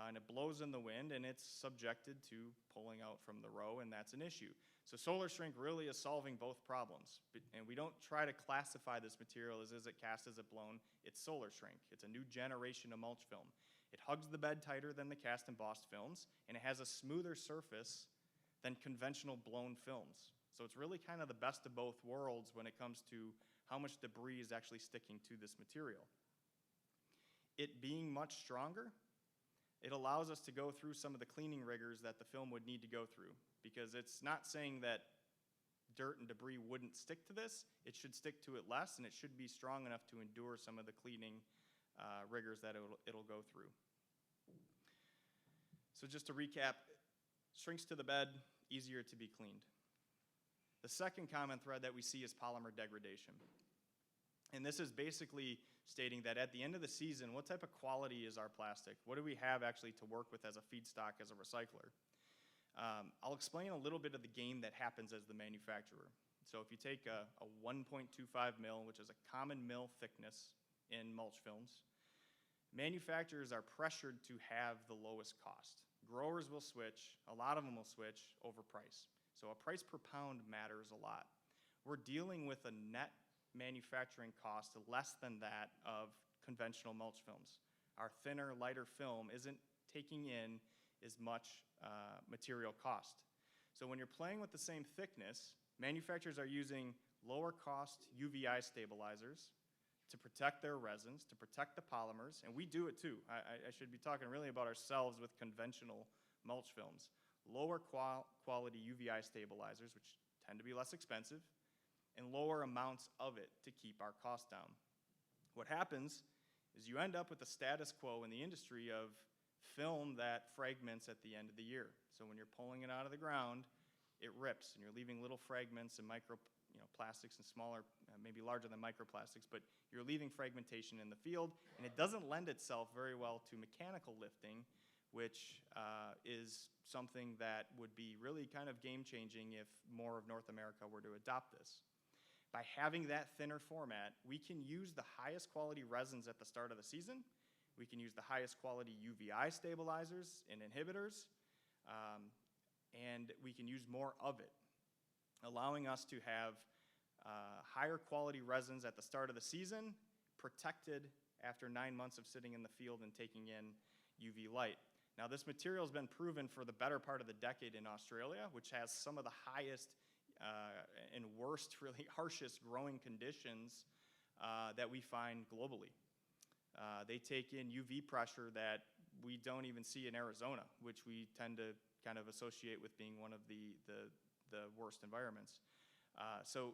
and it blows in the wind, and it's subjected to pulling out from the row, and that's an issue. So solar shrink really is solving both problems, and we don't try to classify this material as is it cast, is it blown. It's solar shrink. It's a new generation of mulch film. It hugs the bed tighter than the cast embossed films, and it has a smoother surface than conventional blown films. So it's really kind of the best of both worlds when it comes to how much debris is actually sticking to this material. It being much stronger, it allows us to go through some of the cleaning rigors that the film would need to go through, because it's not saying that dirt and debris wouldn't stick to this. It should stick to it less, and it should be strong enough to endure some of the cleaning rigors that it'll go through. So just to recap, shrinks to the bed, easier to be cleaned. The second common thread that we see is polymer degradation. And this is basically stating that at the end of the season, what type of quality is our plastic? What do we have actually to work with as a feedstock, as a recycler? I'll explain a little bit of the game that happens as the manufacturer. So if you take a 1.25 mil, which is a common mill thickness in mulch films, manufacturers are pressured to have the lowest cost. Growers will switch, a lot of them will switch over price. So a price per pound matters a lot. We're dealing with a net manufacturing cost less than that of conventional mulch films. Our thinner, lighter film isn't taking in as much material cost. So when you're playing with the same thickness, manufacturers are using lower cost UVI stabilizers to protect their resins, to protect the polymers, and we do it too. I should be talking really about ourselves with conventional mulch films. Lower quality UVI stabilizers, which tend to be less expensive, and lower amounts of it to keep our costs down. What happens is you end up with the status quo in the industry of film that fragments at the end of the year. So when you're pulling it out of the ground, it rips, and you're leaving little fragments and plastics and smaller, maybe larger than microplastics, but you're leaving fragmentation in the field, and it doesn't lend itself very well to mechanical lifting, which is something that would be really kind of game-changing if more of North America were to adopt this. By having that thinner format, we can use the highest quality resins at the start of the season. We can use the highest quality UVI stabilizers and inhibitors, and we can use more of it, allowing us to have higher quality resins at the start of the season, protected after 9 months of sitting in the field and taking in UV light. Now, this material has been proven for the better part of the decade in Australia, which has some of the highest and worst, really harshest growing conditions that we find globally. They take in UV pressure that we don't even see in Arizona, which we tend to kind of associate with being one of the worst environments. So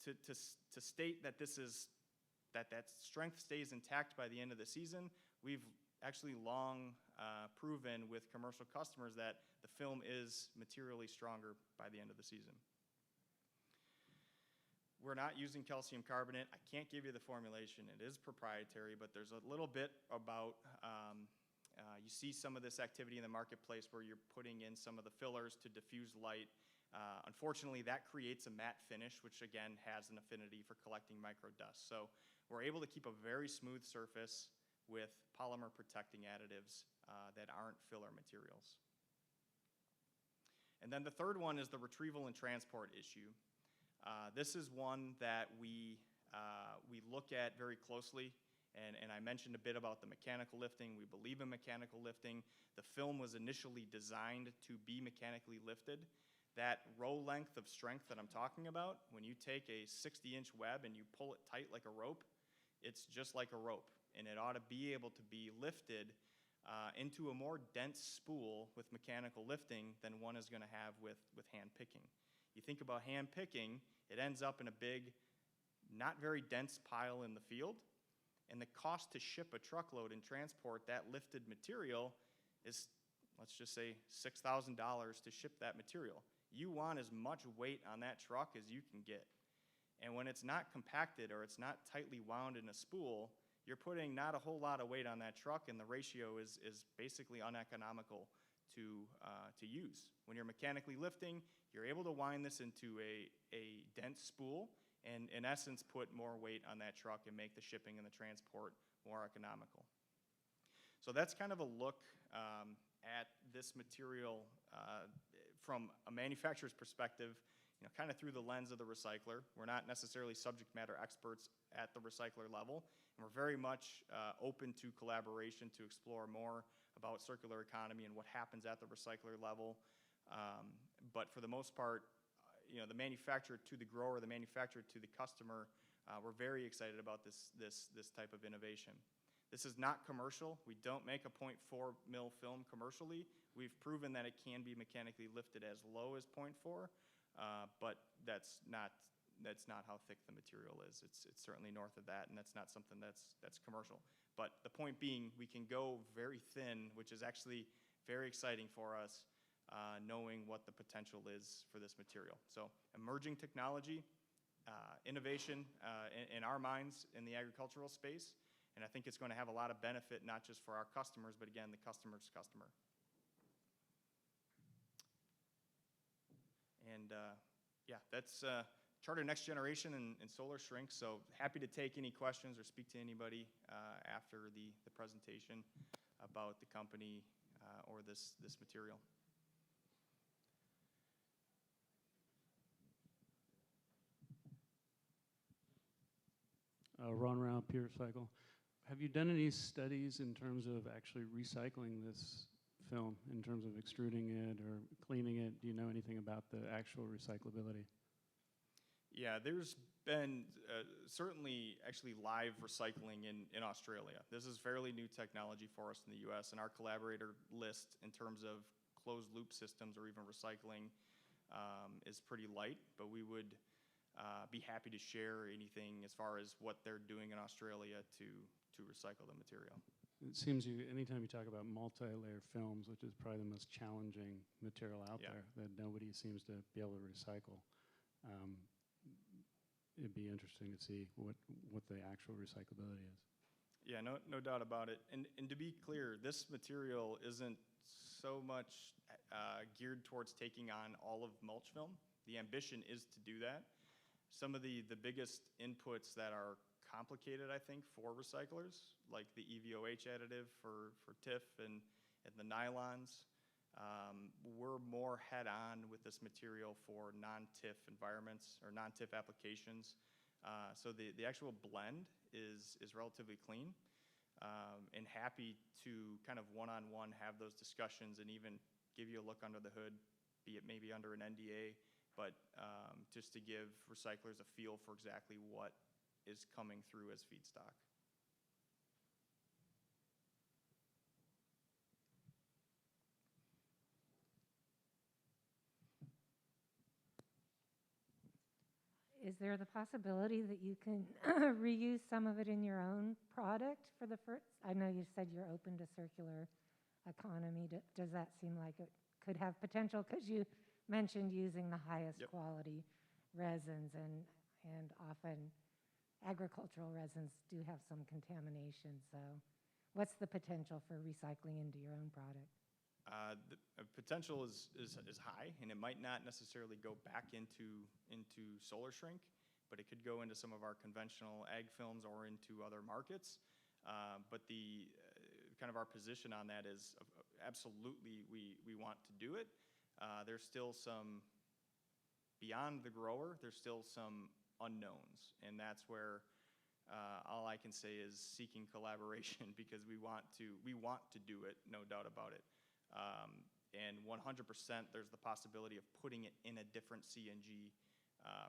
to state that that strength stays intact by the end of the season, we've actually long proven with commercial customers that the film is materially stronger by the end of the season. We're not using calcium carbonate. I can't give you the formulation. It is proprietary, but there's a little bit about, you see some of this activity in the marketplace where you're putting in some of the fillers to diffuse light. Unfortunately, that creates a matte finish, which again has an affinity for collecting microdust. So we're able to keep a very smooth surface with polymer protecting additives that aren't filler materials. And then the third one is the retrieval and transport issue. This is one that we look at very closely, and I mentioned a bit about the mechanical lifting. We believe in mechanical lifting. The film was initially designed to be mechanically lifted. That row length of strength that I'm talking about, when you take a 60-inch web and you pull it tight like a rope, it's just like a rope, and it ought to be able to be lifted into a more dense spool with mechanical lifting than one is going to have with hand picking. You think about hand picking, it ends up in a big, not very dense pile in the field, and the cost to ship a truckload and transport that lifted material is, let's just say, $6,000 to ship that material. You want as much weight on that truck as you can get. And when it's not compacted or it's not tightly wound in a spool, you're putting not a whole lot of weight on that truck, and the ratio is basically uneconomical to use. When you're mechanically lifting, you're able to wind this into a dense spool and, in essence, put more weight on that truck and make the shipping and the transport more economical. So that's kind of a look at this material from a manufacturer's perspective, kind of through the lens of the recycler. We're not necessarily subject matter experts at the recycler level, and we're very much open to collaboration to explore more about circular economy and what happens at the recycler level. But for the most part, the manufacturer to the grower, the manufacturer to the customer, we're very excited about this type of innovation. This is not commercial. We don't make a 0.4 mil film commercially. We've proven that it can be mechanically lifted as low as 0.4, but that's not how thick the material is. It's certainly north of that, and that's not something that's commercial. But the point being, we can go very thin, which is actually very exciting for us, knowing what the potential is for this material. So emerging technology, innovation in our minds in the agricultural space, and I think it's going to have a lot of benefit, not just for our customers, but again, the customer's customer. And yeah, that's Charter Next Generation and Solar Shrink. So happy to take any questions or speak to anybody after the presentation about the company or this material.
Ron Rao, Pure Cycle. Have you done any studies in terms of actually recycling this film, in terms of extruding it or cleaning it? Do you know anything about the actual recyclability?
Yeah, there's been certainly actually live recycling in Australia. This is fairly new technology for us in the US, and our collaborator list in terms of closed loop systems or even recycling is pretty light, but we would be happy to share anything as far as what they're doing in Australia to recycle the material.
It seems anytime you talk about multi-layer films, which is probably the most challenging material out
Yeah.
there that nobody seems to be able to recycle, it'd be interesting to see what the actual recyclability is.
Yeah, no doubt about it. And to be clear, this material isn't so much geared towards taking on all of mulch film. The ambition is to do that. Some of the biggest inputs that are complicated, I think, for recyclers, like the EVOH additive for TIF and the nylons, we're more head-on with this material for non-TIF environments or non-TIF applications. So the actual blend is relatively clean, and happy to kind of one-on-one have those discussions and even give you a look under the hood, be it maybe under an NDA, but just to give recyclers a feel for exactly what is coming through as feedstock.
Is there the possibility that you can reuse some of it in your own product for the first? I know you said you're open to circular economy. Does that seem like it could have potential? Because you mentioned using the highest
Yep.
quality resins, and often agricultural resins do have some contamination. So what's the potential for recycling into your own product?
The potential is high, and it might not necessarily go back into solar shrink, but it could go into some of our conventional ag films or into other markets. But the kind of our position on that is absolutely we want to do it. There's still some, beyond the grower, there's still some unknowns, and that's where all I can say is seeking collaboration because we want to do it, no doubt about it. And 100% there's the possibility of putting it in a different CNG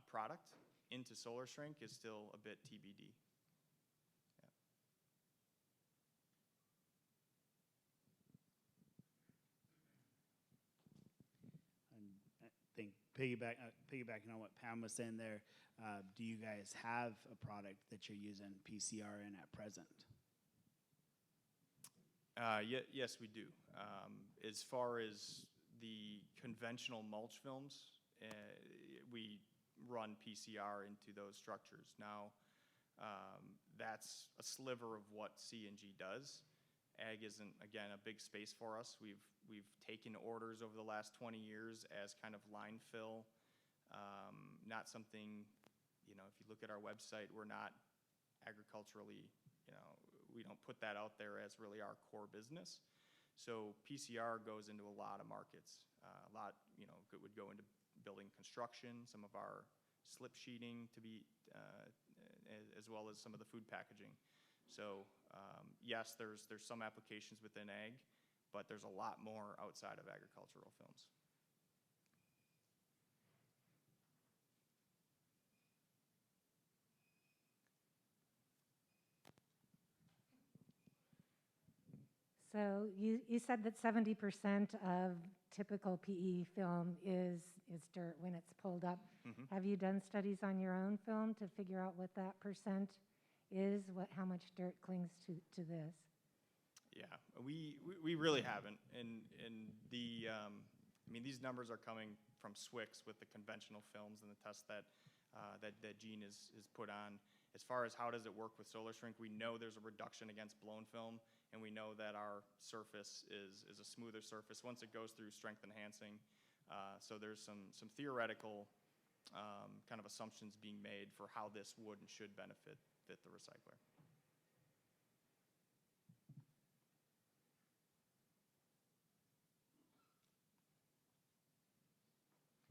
product into solar shrink is still a bit TBD. Yeah.
I think piggybacking on what Pam was saying there, do you guys have a product that you're using PCR in at present?
Yes, we do. As far as the conventional mulch films, we run PCR into those structures. Now, that's a sliver of what C&G does. Ag isn't, again, a big space for us. We've taken orders over the last 20 years as kind of line fill, not something, you know, if you look at our website, we're not agriculturally, you know, we don't put that out there as really our core business. So PCR goes into a lot of markets. A lot, you know, would go into building construction, some of our slip sheeting to be, as well as some of the food packaging. So yes, there's some applications within ag, but there's a lot more outside of agricultural films.
So you said that 70% of typical PE film is dirt when it's pulled up.
Mhm.
Have you done studies on your own film to figure out what that percent is? How much dirt clings to this?
Yeah, we really haven't, and the I mean, these numbers are coming from SWIX with the conventional films and the tests that that Gene is put on. As far as how does it work with solar shrink, we know there's a reduction against blown film, and we know that our surface is a smoother surface once it goes through strength enhancing. So there's some theoretical kind of assumptions being made for how this would and should benefit the recycler.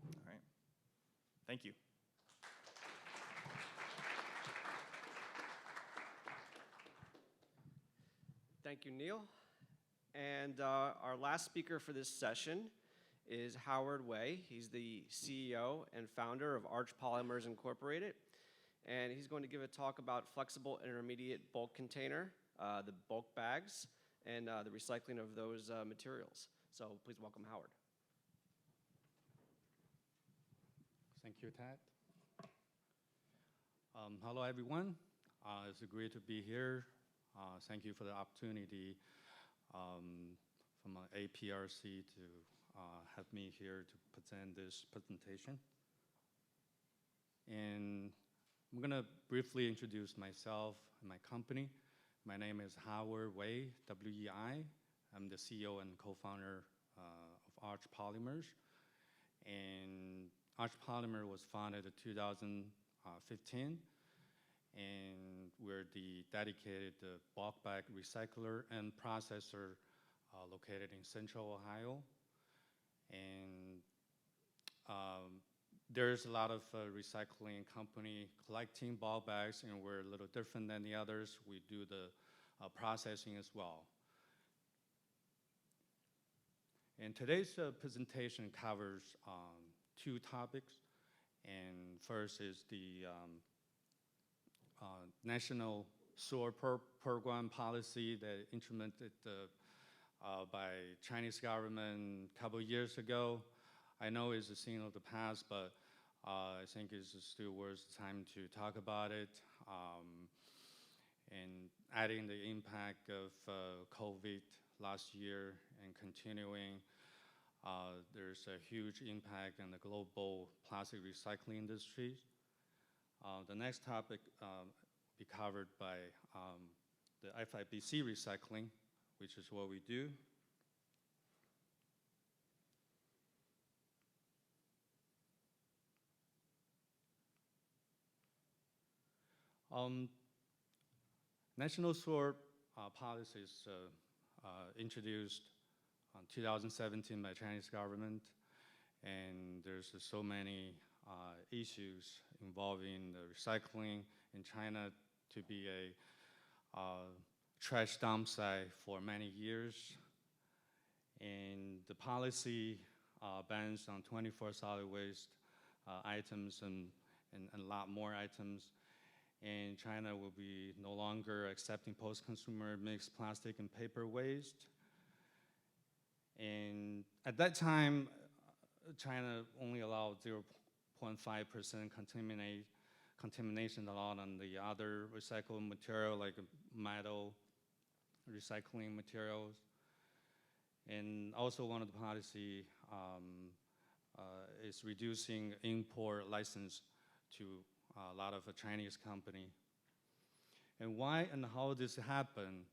All right. Thank you.
Thank you, Neil. And our last speaker for this session is Howard Way. He's the CEO and founder of Arch Polymers Incorporated. And he's going to give a talk about flexible intermediate bulk container, the bulk bags, and the recycling of those materials. So please welcome Howard.
Thank you, Ted. Hello, everyone. It's great to be here. Thank you for the opportunity from APRC to have me here to present this presentation. And I'm going to briefly introduce myself and my company. My name is Howard Way, W-E-I. I'm the CEO and co-founder of Arch Polymers. And Arch Polymer was founded in 2015. And we're the dedicated bulk bag recycler and processor located in Central Ohio. And there's a lot of recycling company collecting bulk bags, and we're a little different than the others. We do the processing as well. And today's presentation covers two topics. And first is the National Sewer Program policy that implemented by Chinese government a couple years ago. I know it's a thing of the past, but I think it's still worth time to talk about it. And adding the impact of COVID last year and continuing, there's a huge impact on the global plastic recycling industry. The next topic will be covered by the FIBC recycling, which is what we do. National Sewer policy is introduced in 2017 by Chinese government, and there's so many issues involving the recycling in China to be a trash dump site for many years. And the policy bans on 24 solid waste items and a lot more items. And China will be no longer accepting post-consumer mixed plastic and paper waste. And at that time, China only allowed 0.5% contamination allowed on the other recycled material like metal recycling materials. And also one of the policy is reducing import license to a lot of Chinese company. And why and how this happened?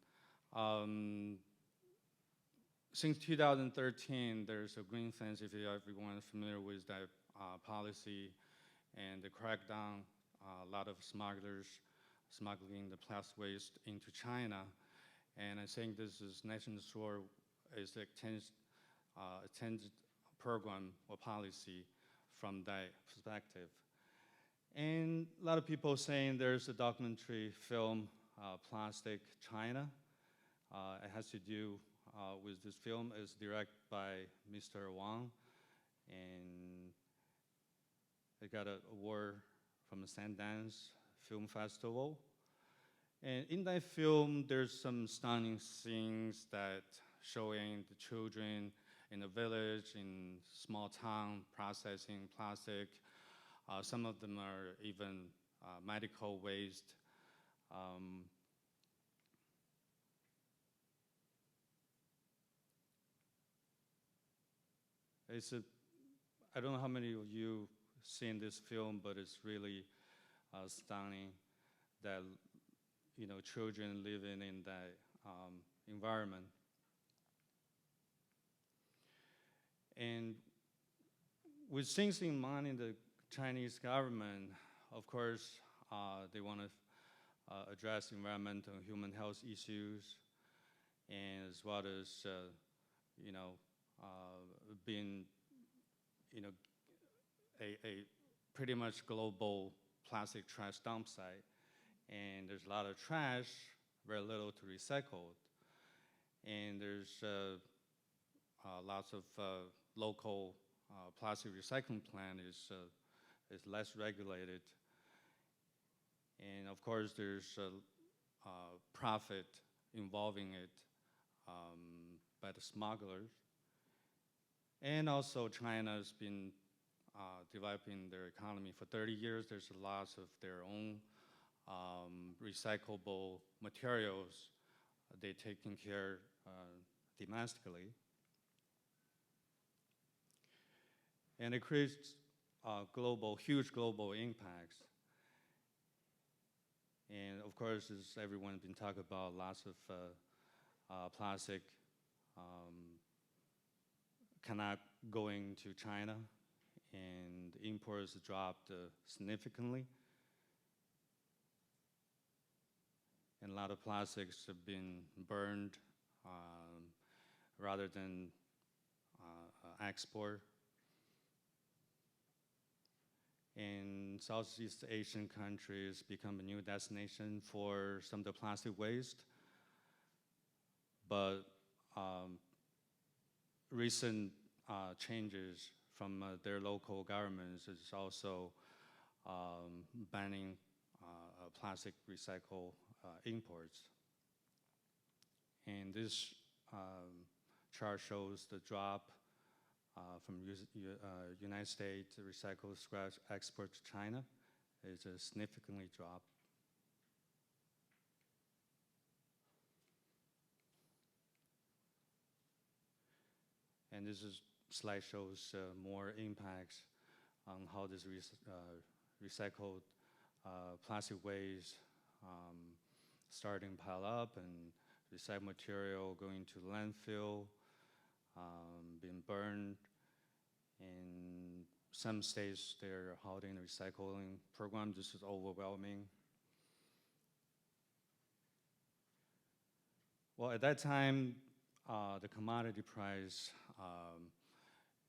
Since 2013, there's a green fence, if everyone is familiar with that policy, and the crackdown, a lot of smugglers smuggling the plastic waste into China. And I think this is National Sword is the attended program or policy from that perspective. And a lot of people saying there's a documentary film, Plastic China. It has to do with this film. It's directed by Mr. Wang, and it got an award from the Sundance Film Festival. And in that film, there's some stunning scenes that showing the children in a village, in small town, processing plastic. Some of them are even medical waste. I don't know how many of you seen this film, but it's really stunning that children living in that environment. And with things in mind in the Chinese government, of course, they want to address environmental and human health issues, and as well as being a pretty much global plastic trash dump site. And there's a lot of trash, very little to recycle. And there's lots of local plastic recycling plant is less regulated. And of course, there's profit involving it by the smugglers. And also, China's been developing their economy for 30 years. There's lots of their own recyclable materials they're taking care domestically. And it creates huge global impacts. And of course, as everyone's been talking about, lots of plastic cannot going to China, and imports dropped significantly. And a lot of plastics have been burned rather than export. And Southeast Asian countries become a new destination for some of the plastic waste. But recent changes from their local governments is also banning plastic recycle imports. And this chart shows the drop from United States recycled scrap export to China. It's a significantly dropped. And this slide shows more impacts on how this recycled plastic waste starting to pile up, and recycled material going to landfill, being burned. In some states, they're halting the recycling program. This is overwhelming. Well, at that time, the commodity price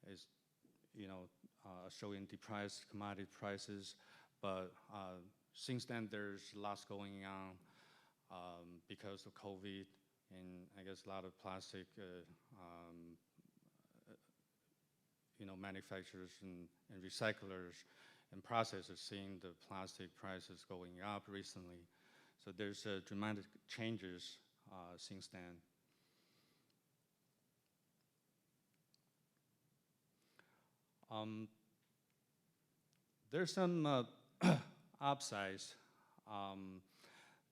is, showing depressed commodity prices, but since then there's lots going on because of COVID, and I guess a lot of plastic, manufacturers and recyclers and processors seeing the plastic prices going up recently. So there's dramatic changes since then. There's some upsides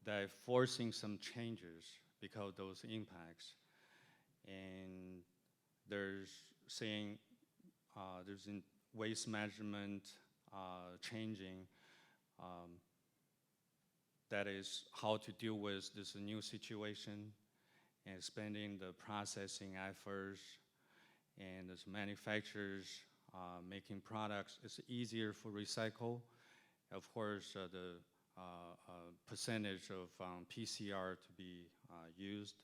that are forcing some changes because of those impacts. And there's saying there's in waste management changing, that is how to deal with this new situation and expanding the processing efforts and as manufacturers making products. It's easier for recycle. Of course, the percentage of PCR to be used.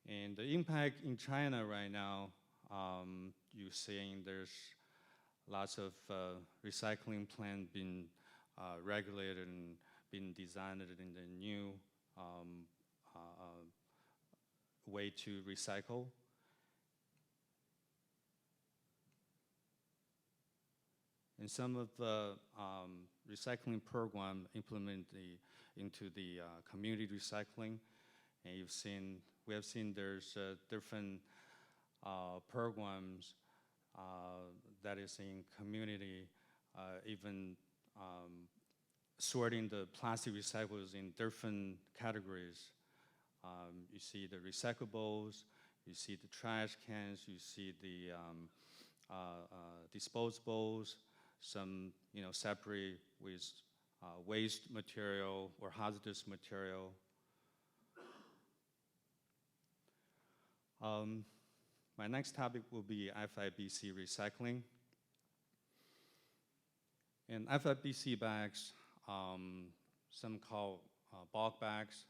And the impact in China right now, you're seeing there's lots of recycling plants being regulated and being designed in the new way to recycle. And some of the recycling program implement into the community recycling. And we have seen there's different programs that is in community, even sorting the plastic recyclables in different categories. You see the recyclables, you see the trash cans, you see the disposables, some separate with waste material or hazardous material. My next topic will be FIBC recycling. And FIBC bags, some call bulk bags,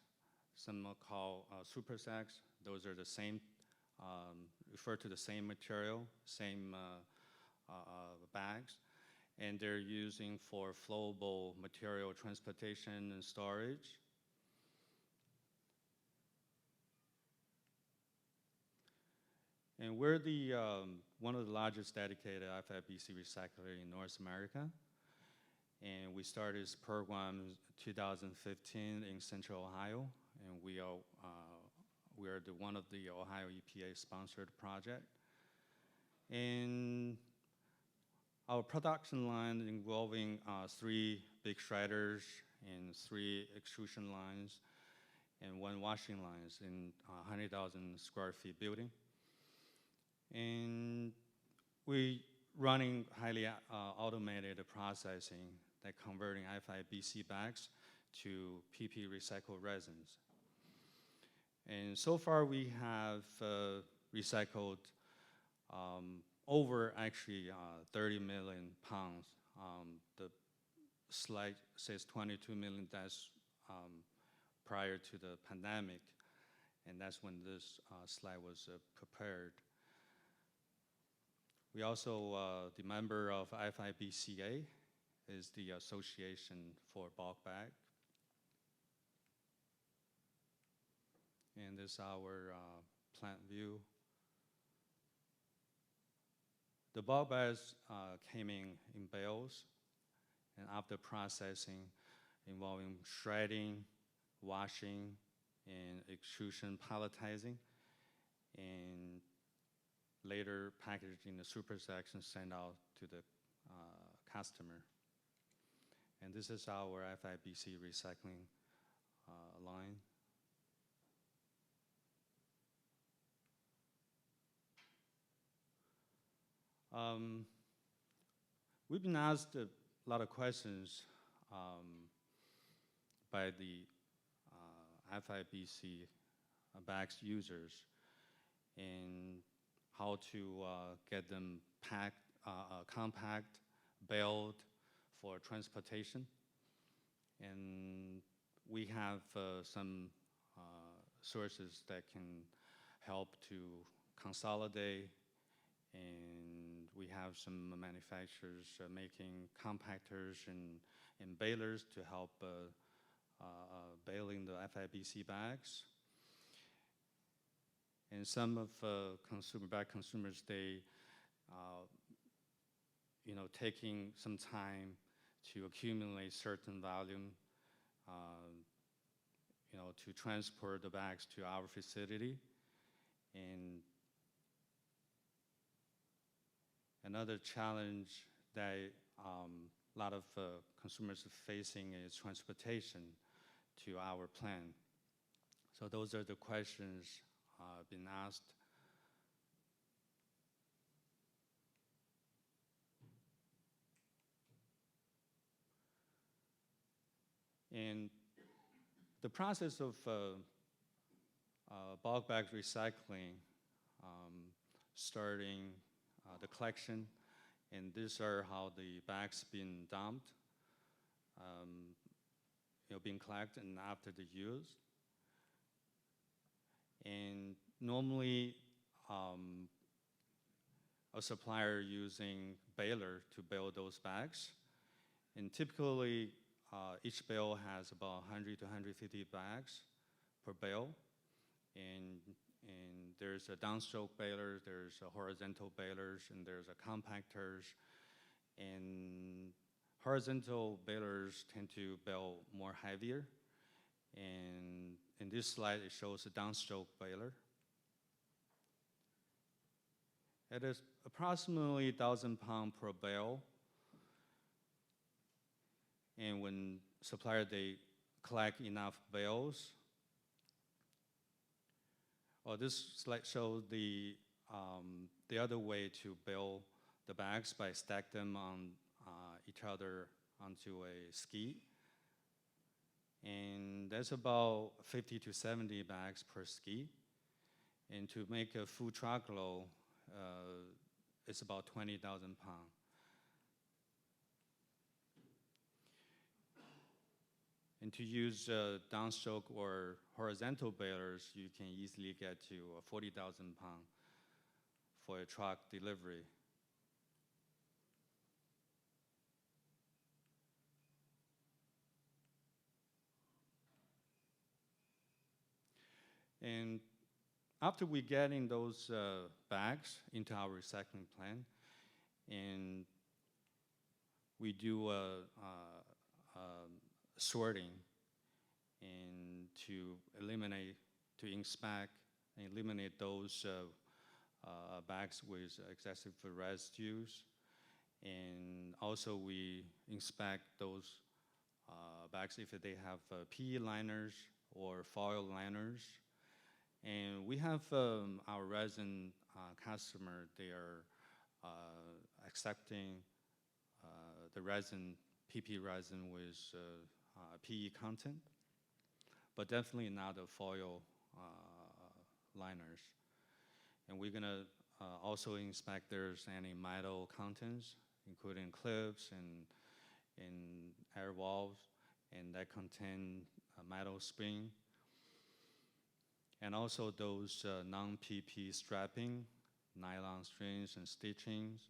some are called super sacks. Those are the same, refer to the same material, same bags. And they're using for flowable material transportation and storage. And we're the one of the largest dedicated FIBC recycler in North America. And we started this program in 2015 in Central Ohio. And we are the one of the Ohio EPA sponsored project. And our production line involving 3 big shredders and 3 extrusion lines and 1 washing lines in 100,000 square feet building. And we running highly automated processing that converting FIBC bags to PP recycled resins. And so far we have recycled over actually 30 million pounds. The slide says 22 million, that's prior to the pandemic, and that's when this slide was prepared. We also, the member of FIBCA is the Association for Bulk Bag. And this is our plant view. The bulk bags came in bales, and after processing, involving shredding, washing, and extrusion palletizing, and later packaged in the super sacks and sent out to the customer. And this is our FIBC recycling line. We've been asked a lot of questions by the FIBC bags users and how to get them packed, compact, baled for transportation. And we have some sources that can help to consolidate, and we have some manufacturers making compactors and balers to help baling the FIBC bags. And some of bag consumers, they, taking some time to accumulate certain volume, to transport the bags to our facility. And another challenge that a lot of consumers are facing is transportation to our plant. So those are the questions been asked. And the process of bulk bag recycling, starting the collection, and these are how the bags been dumped, being collected and after the use. And normally, a supplier using baler to bale those bags. And typically, each bale has about 100 to 150 bags per bale. And there's a downstroke baler, there's a horizontal balers, and there's a compactors. And horizontal balers tend to bale more heavier. And in this slide, it shows a downstroke baler. It is approximately 1,000 pounds per bale. And when supplier, they collect enough bales. This slide shows the other way to bale the bags by stack them on each other onto a ski. And that's about 50 to 70 bags per ski. And to make a full truckload, it's about 20,000 pounds. And to use downstroke or horizontal balers, you can easily get to 40,000 pounds for a truck delivery. And after we get in those bags into our recycling plant, and we do sorting and to inspect and eliminate those bags with excessive residues. And also we inspect those bags if they have PE liners or foil liners. And we have our resin customer, they are accepting the resin, PP resin with PE content, but definitely not the foil liners. And we're gonna also inspect there's any metal contents, including clips and air valves, and that contain metal spring. And also those non-PP strapping, nylon strings and stitchings.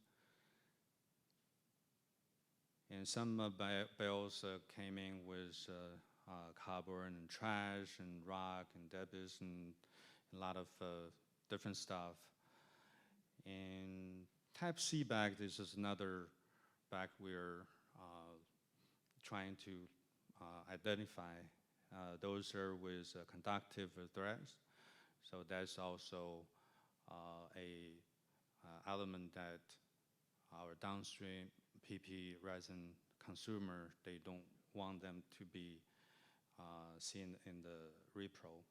And some bales came in with cardboard and trash and rock and debris and a lot of different stuff. And type C bag, this is another bag we're trying to identify. Those are with conductive threads. So that's also a element that our downstream PP resin consumer, they don't want them to be seen in the repro.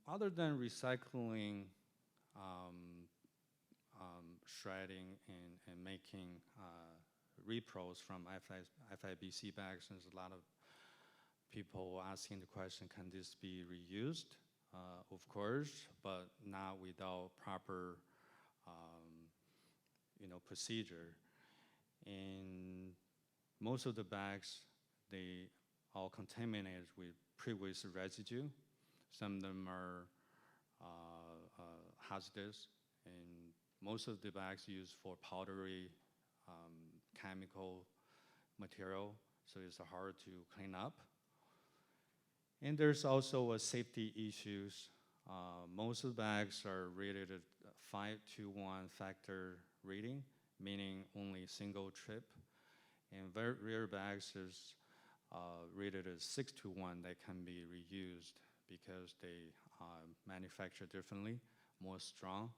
Other than recycling, shredding and making repros from FIBC bags, there's a lot of people asking the question, can this be reused? Of course, but not without proper procedure. And most of the bags, they are contaminated with previous residue. Some of them are hazardous, and most of the bags used for powdery chemical material, so it's hard to clean up. And there's also a safety issues. Most of the bags are rated at 5-to-1 factor rating, meaning only single trip. And very rare bags is rated as 6-to-1 that can be reused because they manufacture differently, more strong.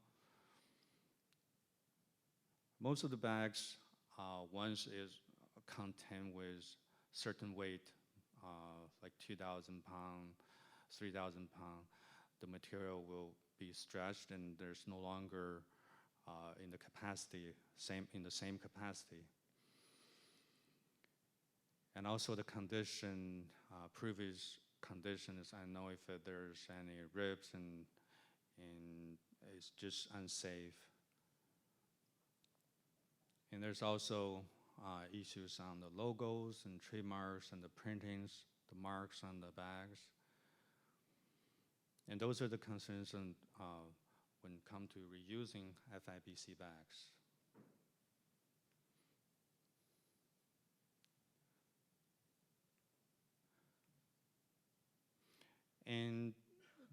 Most of the bags, once is content with certain weight, like 2,000 pounds, 3,000 pounds, the material will be stretched and there's no longer in the capacity, in the same capacity. And also the condition, previous conditions, I know if there's any ribs and it's just unsafe. And there's also issues on the logos and trademarks and the printings, the marks on the bags. And those are the concerns when it comes to reusing FIBC bags. And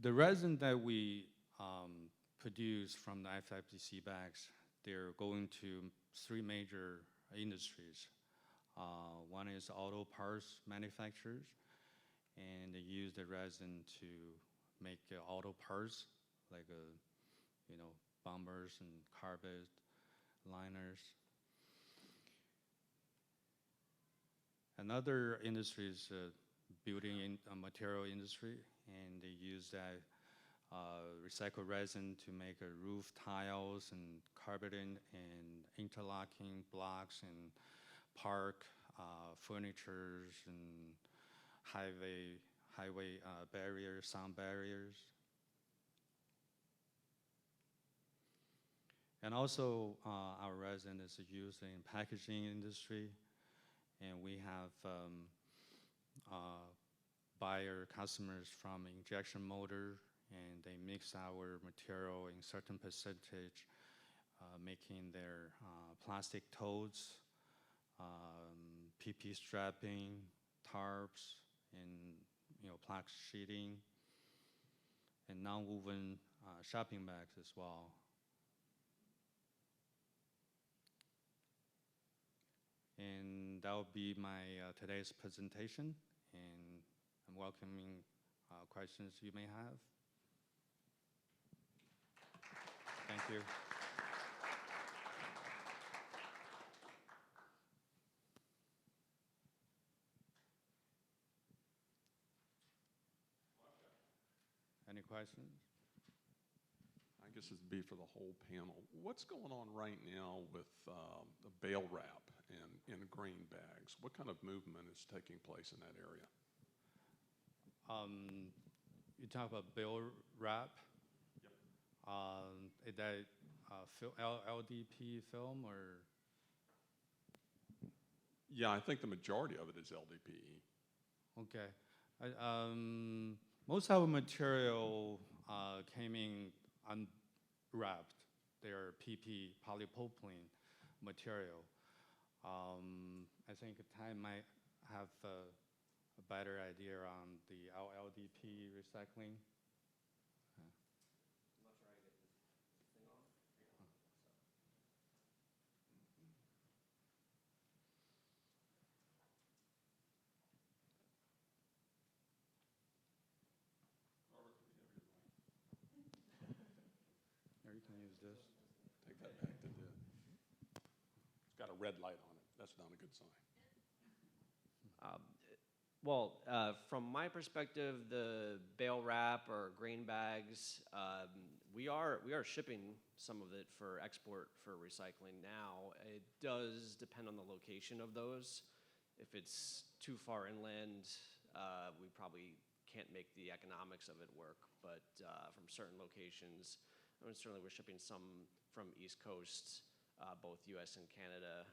the resin that we produce from the FIBC bags, they're going to 3 major industries. One is auto parts manufacturers, and they use the resin to make auto parts, like bumpers and carpet liners. Another industry is building material industry, and they use that recycled resin to make roof tiles and carpeting and interlocking blocks and park furnitures and highway barriers, sound barriers. And also our resin is used in packaging industry, and we have buyer customers from injection motor, and they mix our material in certain percentage, making their plastic totes, PP strapping, tarps, and plaque sheeting, and non-woven shopping bags as well. And that will be my today's presentation, and I'm welcoming questions you may have. Thank you. Any questions?
I guess it'd be for the whole panel. What's going on right now with the bale wrap and grain bags? What kind of movement is taking place in that area?
You talk about bale wrap?
Yep.
Is that LDP film or?
Yeah, I think the majority of it is LDPE.
Okay. Most of our material came in unwrapped. They are PP, polypropylene material. I think Ty might have a better idea on the LDP recycling.
I'm not sure I get this thing on.
Or you can use this.
Take that back to the. It's got a red light on it. That's not a good sign.
From my perspective, the bale wrap or grain bags, we are shipping some of it for export for recycling now. It does depend on the location of those. If it's too far inland, we probably can't make the economics of it work. But from certain locations, certainly we're shipping some from East Coast, both U.S. and Canada,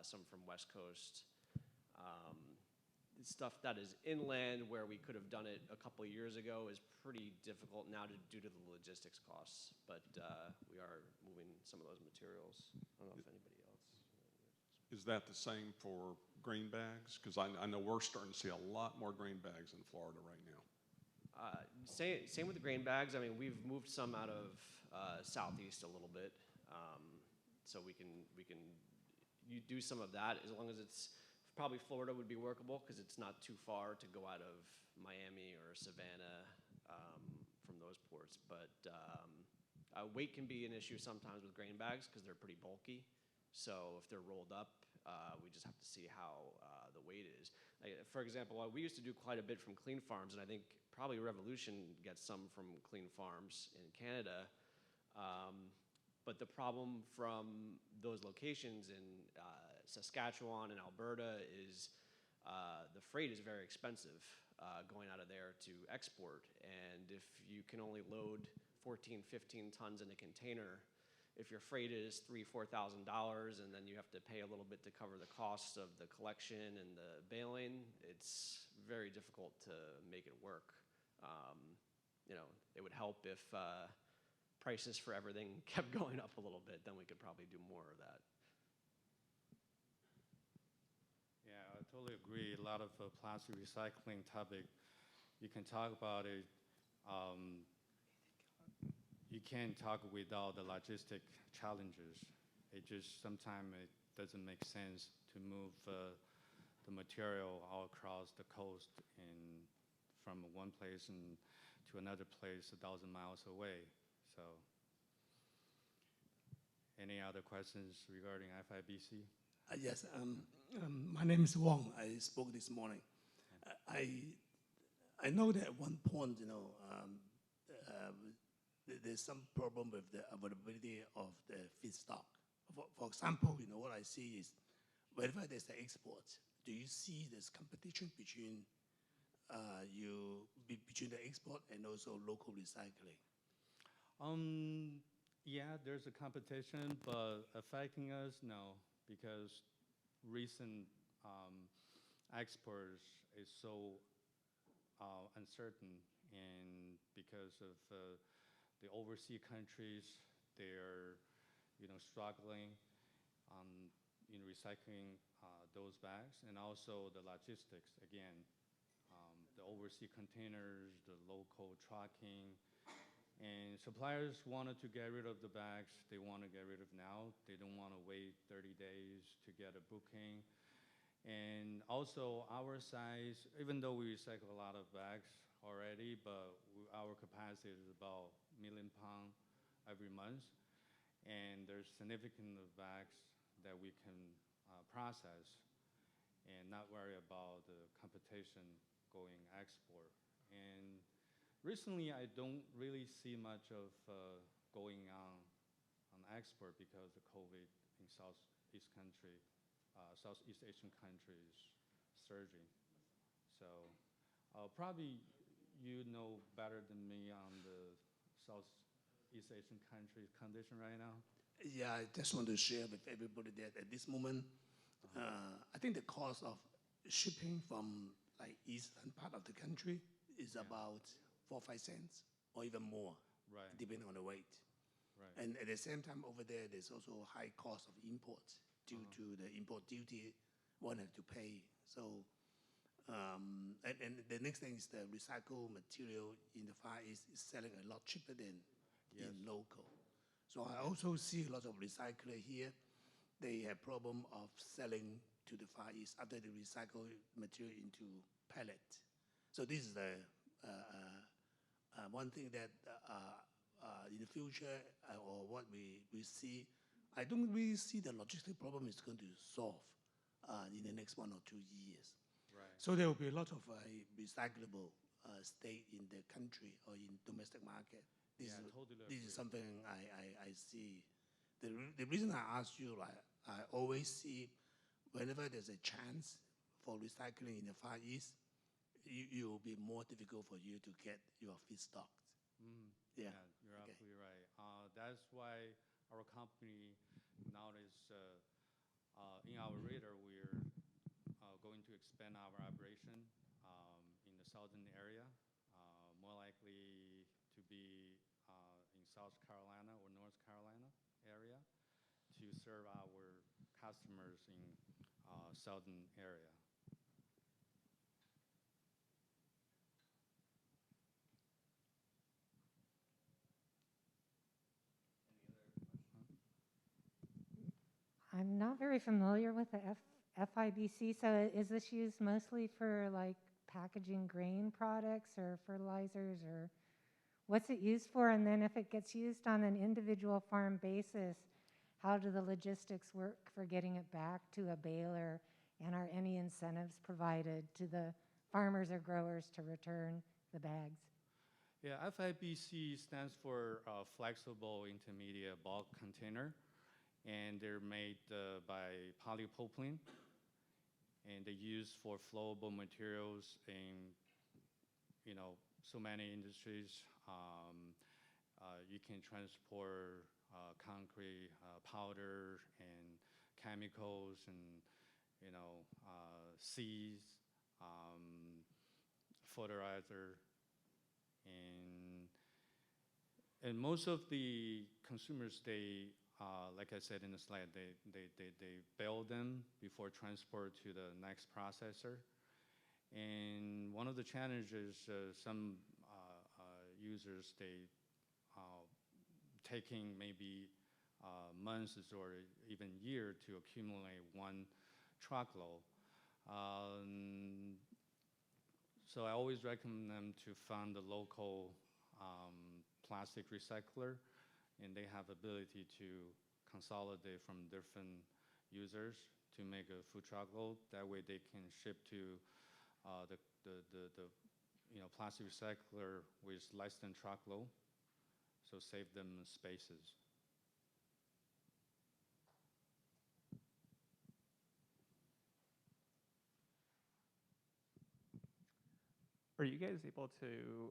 some from West Coast. Stuff that is inland where we could have done it a couple of years ago is pretty difficult now due to the logistics costs, but we are moving some of those materials. I don't know if anybody else.
Is that the same for grain bags? Because I know we're starting to see a lot more grain bags in Florida right now.
Same with the grain bags. I mean, we've moved some out of southeast a little bit, so we can you do some of that as long as it's. Probably Florida would be workable because it's not too far to go out of Miami or Savannah from those ports. But weight can be an issue sometimes with grain bags because they're pretty bulky. So if they're rolled up, we just have to see how the weight is. For example, we used to do quite a bit from Clean Farms, and I think probably Revolution gets some from Clean Farms in Canada. But the problem from those locations in Saskatchewan and Alberta is the freight is very expensive going out of there to export. And if you can only load 14, 15 tons in a container, if your freight is $3,000, $4,000, and then you have to pay a little bit to cover the costs of the collection and the baling, it's very difficult to make it work. You know, it would help if prices for everything kept going up a little bit, then we could probably do more of that.
Yeah, I totally agree. A lot of plastic recycling topic, you can talk about it. You can't talk without the logistic challenges. It just sometimes it doesn't make sense to move the material all across the coast and from one place and to another place 1,000 miles away. So, any other questions regarding FIBC?
Yes, my name is Wong. I spoke this morning. I know that at one point, you know, there's some problem with the availability of the feedstock. For example, you know, what I see is whenever there's the export, do you see there's competition between between the export and also local recycling?
Yeah, there's a competition, but affecting us, no, because recent exports is so uncertain, and because of the overseas countries, they're struggling in recycling those bags, and also the logistics again, the overseas containers, the local trucking. And suppliers wanted to get rid of the bags. They want to get rid of now. They don't want to wait 30 days to get a booking. And also our size, even though we recycle a lot of bags already, but our capacity is about 1 million pounds every month. And there's significant bags that we can process and not worry about the competition going export. And recently, I don't really see much of going on export because of COVID in Southeast Asian countries surging. So probably you know better than me on the Southeast Asian countries condition right now.
Yeah, I just want to share with everybody that at this moment, I think the cost of shipping from like eastern part of the country is about 4 or 5 cents or even more,
Right.
depending on the weight.
Right.
And at the same time over there, there's also high cost of imports due to the import duty one have to pay. So, and the next thing is the recycled material in the Far East is selling a lot cheaper than
Yes.
in local. So I also see a lot of recycler here. They have problem of selling to the Far East after they recycle material into pellet. So this is the one thing that in the future or what we see, I don't really see the logistic problem is going to solve in the next 1 or 2 years.
Right.
So there will be a lot of recyclable state in the country or in domestic market.
Yeah, I totally
This
agree.
is something I see. The reason I asked you, like, I always see whenever there's a chance for recycling in the Far East, it will be more difficult for you to get your feedstocks. Yeah.
You're
Okay.
absolutely right. That's why our company now is in our radar. We're going to expand our operation in the southern area, more likely to be in South Carolina or North Carolina area to serve our customers in southern area.
I'm not very familiar with the FIBC, so is this used mostly for like packaging grain products or fertilizers, or what's it used for? And then if it gets used on an individual farm basis, how do the logistics work for getting it back to a baler? And are any incentives provided to the farmers or growers to return the bags?
Yeah, FIBC stands for Flexible Intermediate Bulk Container, and they're made by polypropylene, and they're used for flowable materials in, so many industries. You can transport concrete, powder, and chemicals, and seeds, fertilizer, and most of the consumers, they, like I said in the slide, they bale them before transport to the next processor. And one of the challenges, some users, they taking maybe months or even year to accumulate one truckload. So I always recommend them to find the local plastic recycler, and they have ability to consolidate from different users to make a full truckload. That way they can ship to the plastic recycler with less than truckload, so save them spaces.
Are you guys able to,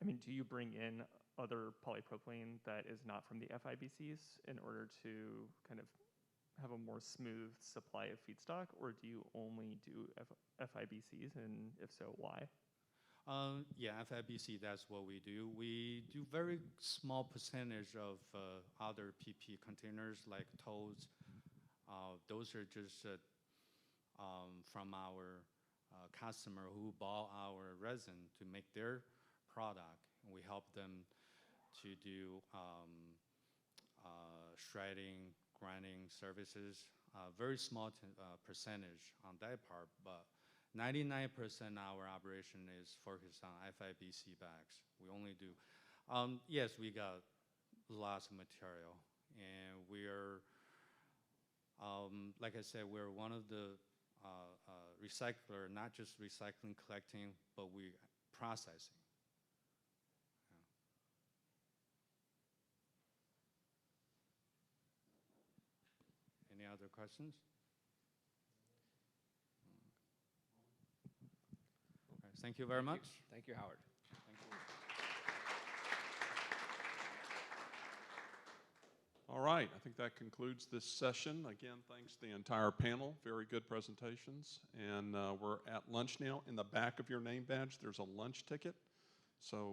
do you bring in other polypropylene that is not from the FIBCs in order to kind of have a more smooth supply of feedstock, or do you only do FIBCs, and if so, why?
Yeah, FIBC, that's what we do. We do very small percentage of other PP containers like totes. Those are just from our customer who bought our resin to make their product. And we help them to do shredding, grinding services. Very small percentage on that part, but 99% our operation is focused on FIBC bags. We only do, yes, we got lots of material, and we're, like I said, we're one of the recycler, not just recycling, collecting, but we processing. Yeah. Any other questions? All right, thank you very much.
Thank you, Howard.
Thank you.
All right, I think that concludes this session. Again, thanks to the entire panel. Very good presentations. And we're at lunch now. In the back of your name badge, there's a lunch ticket. So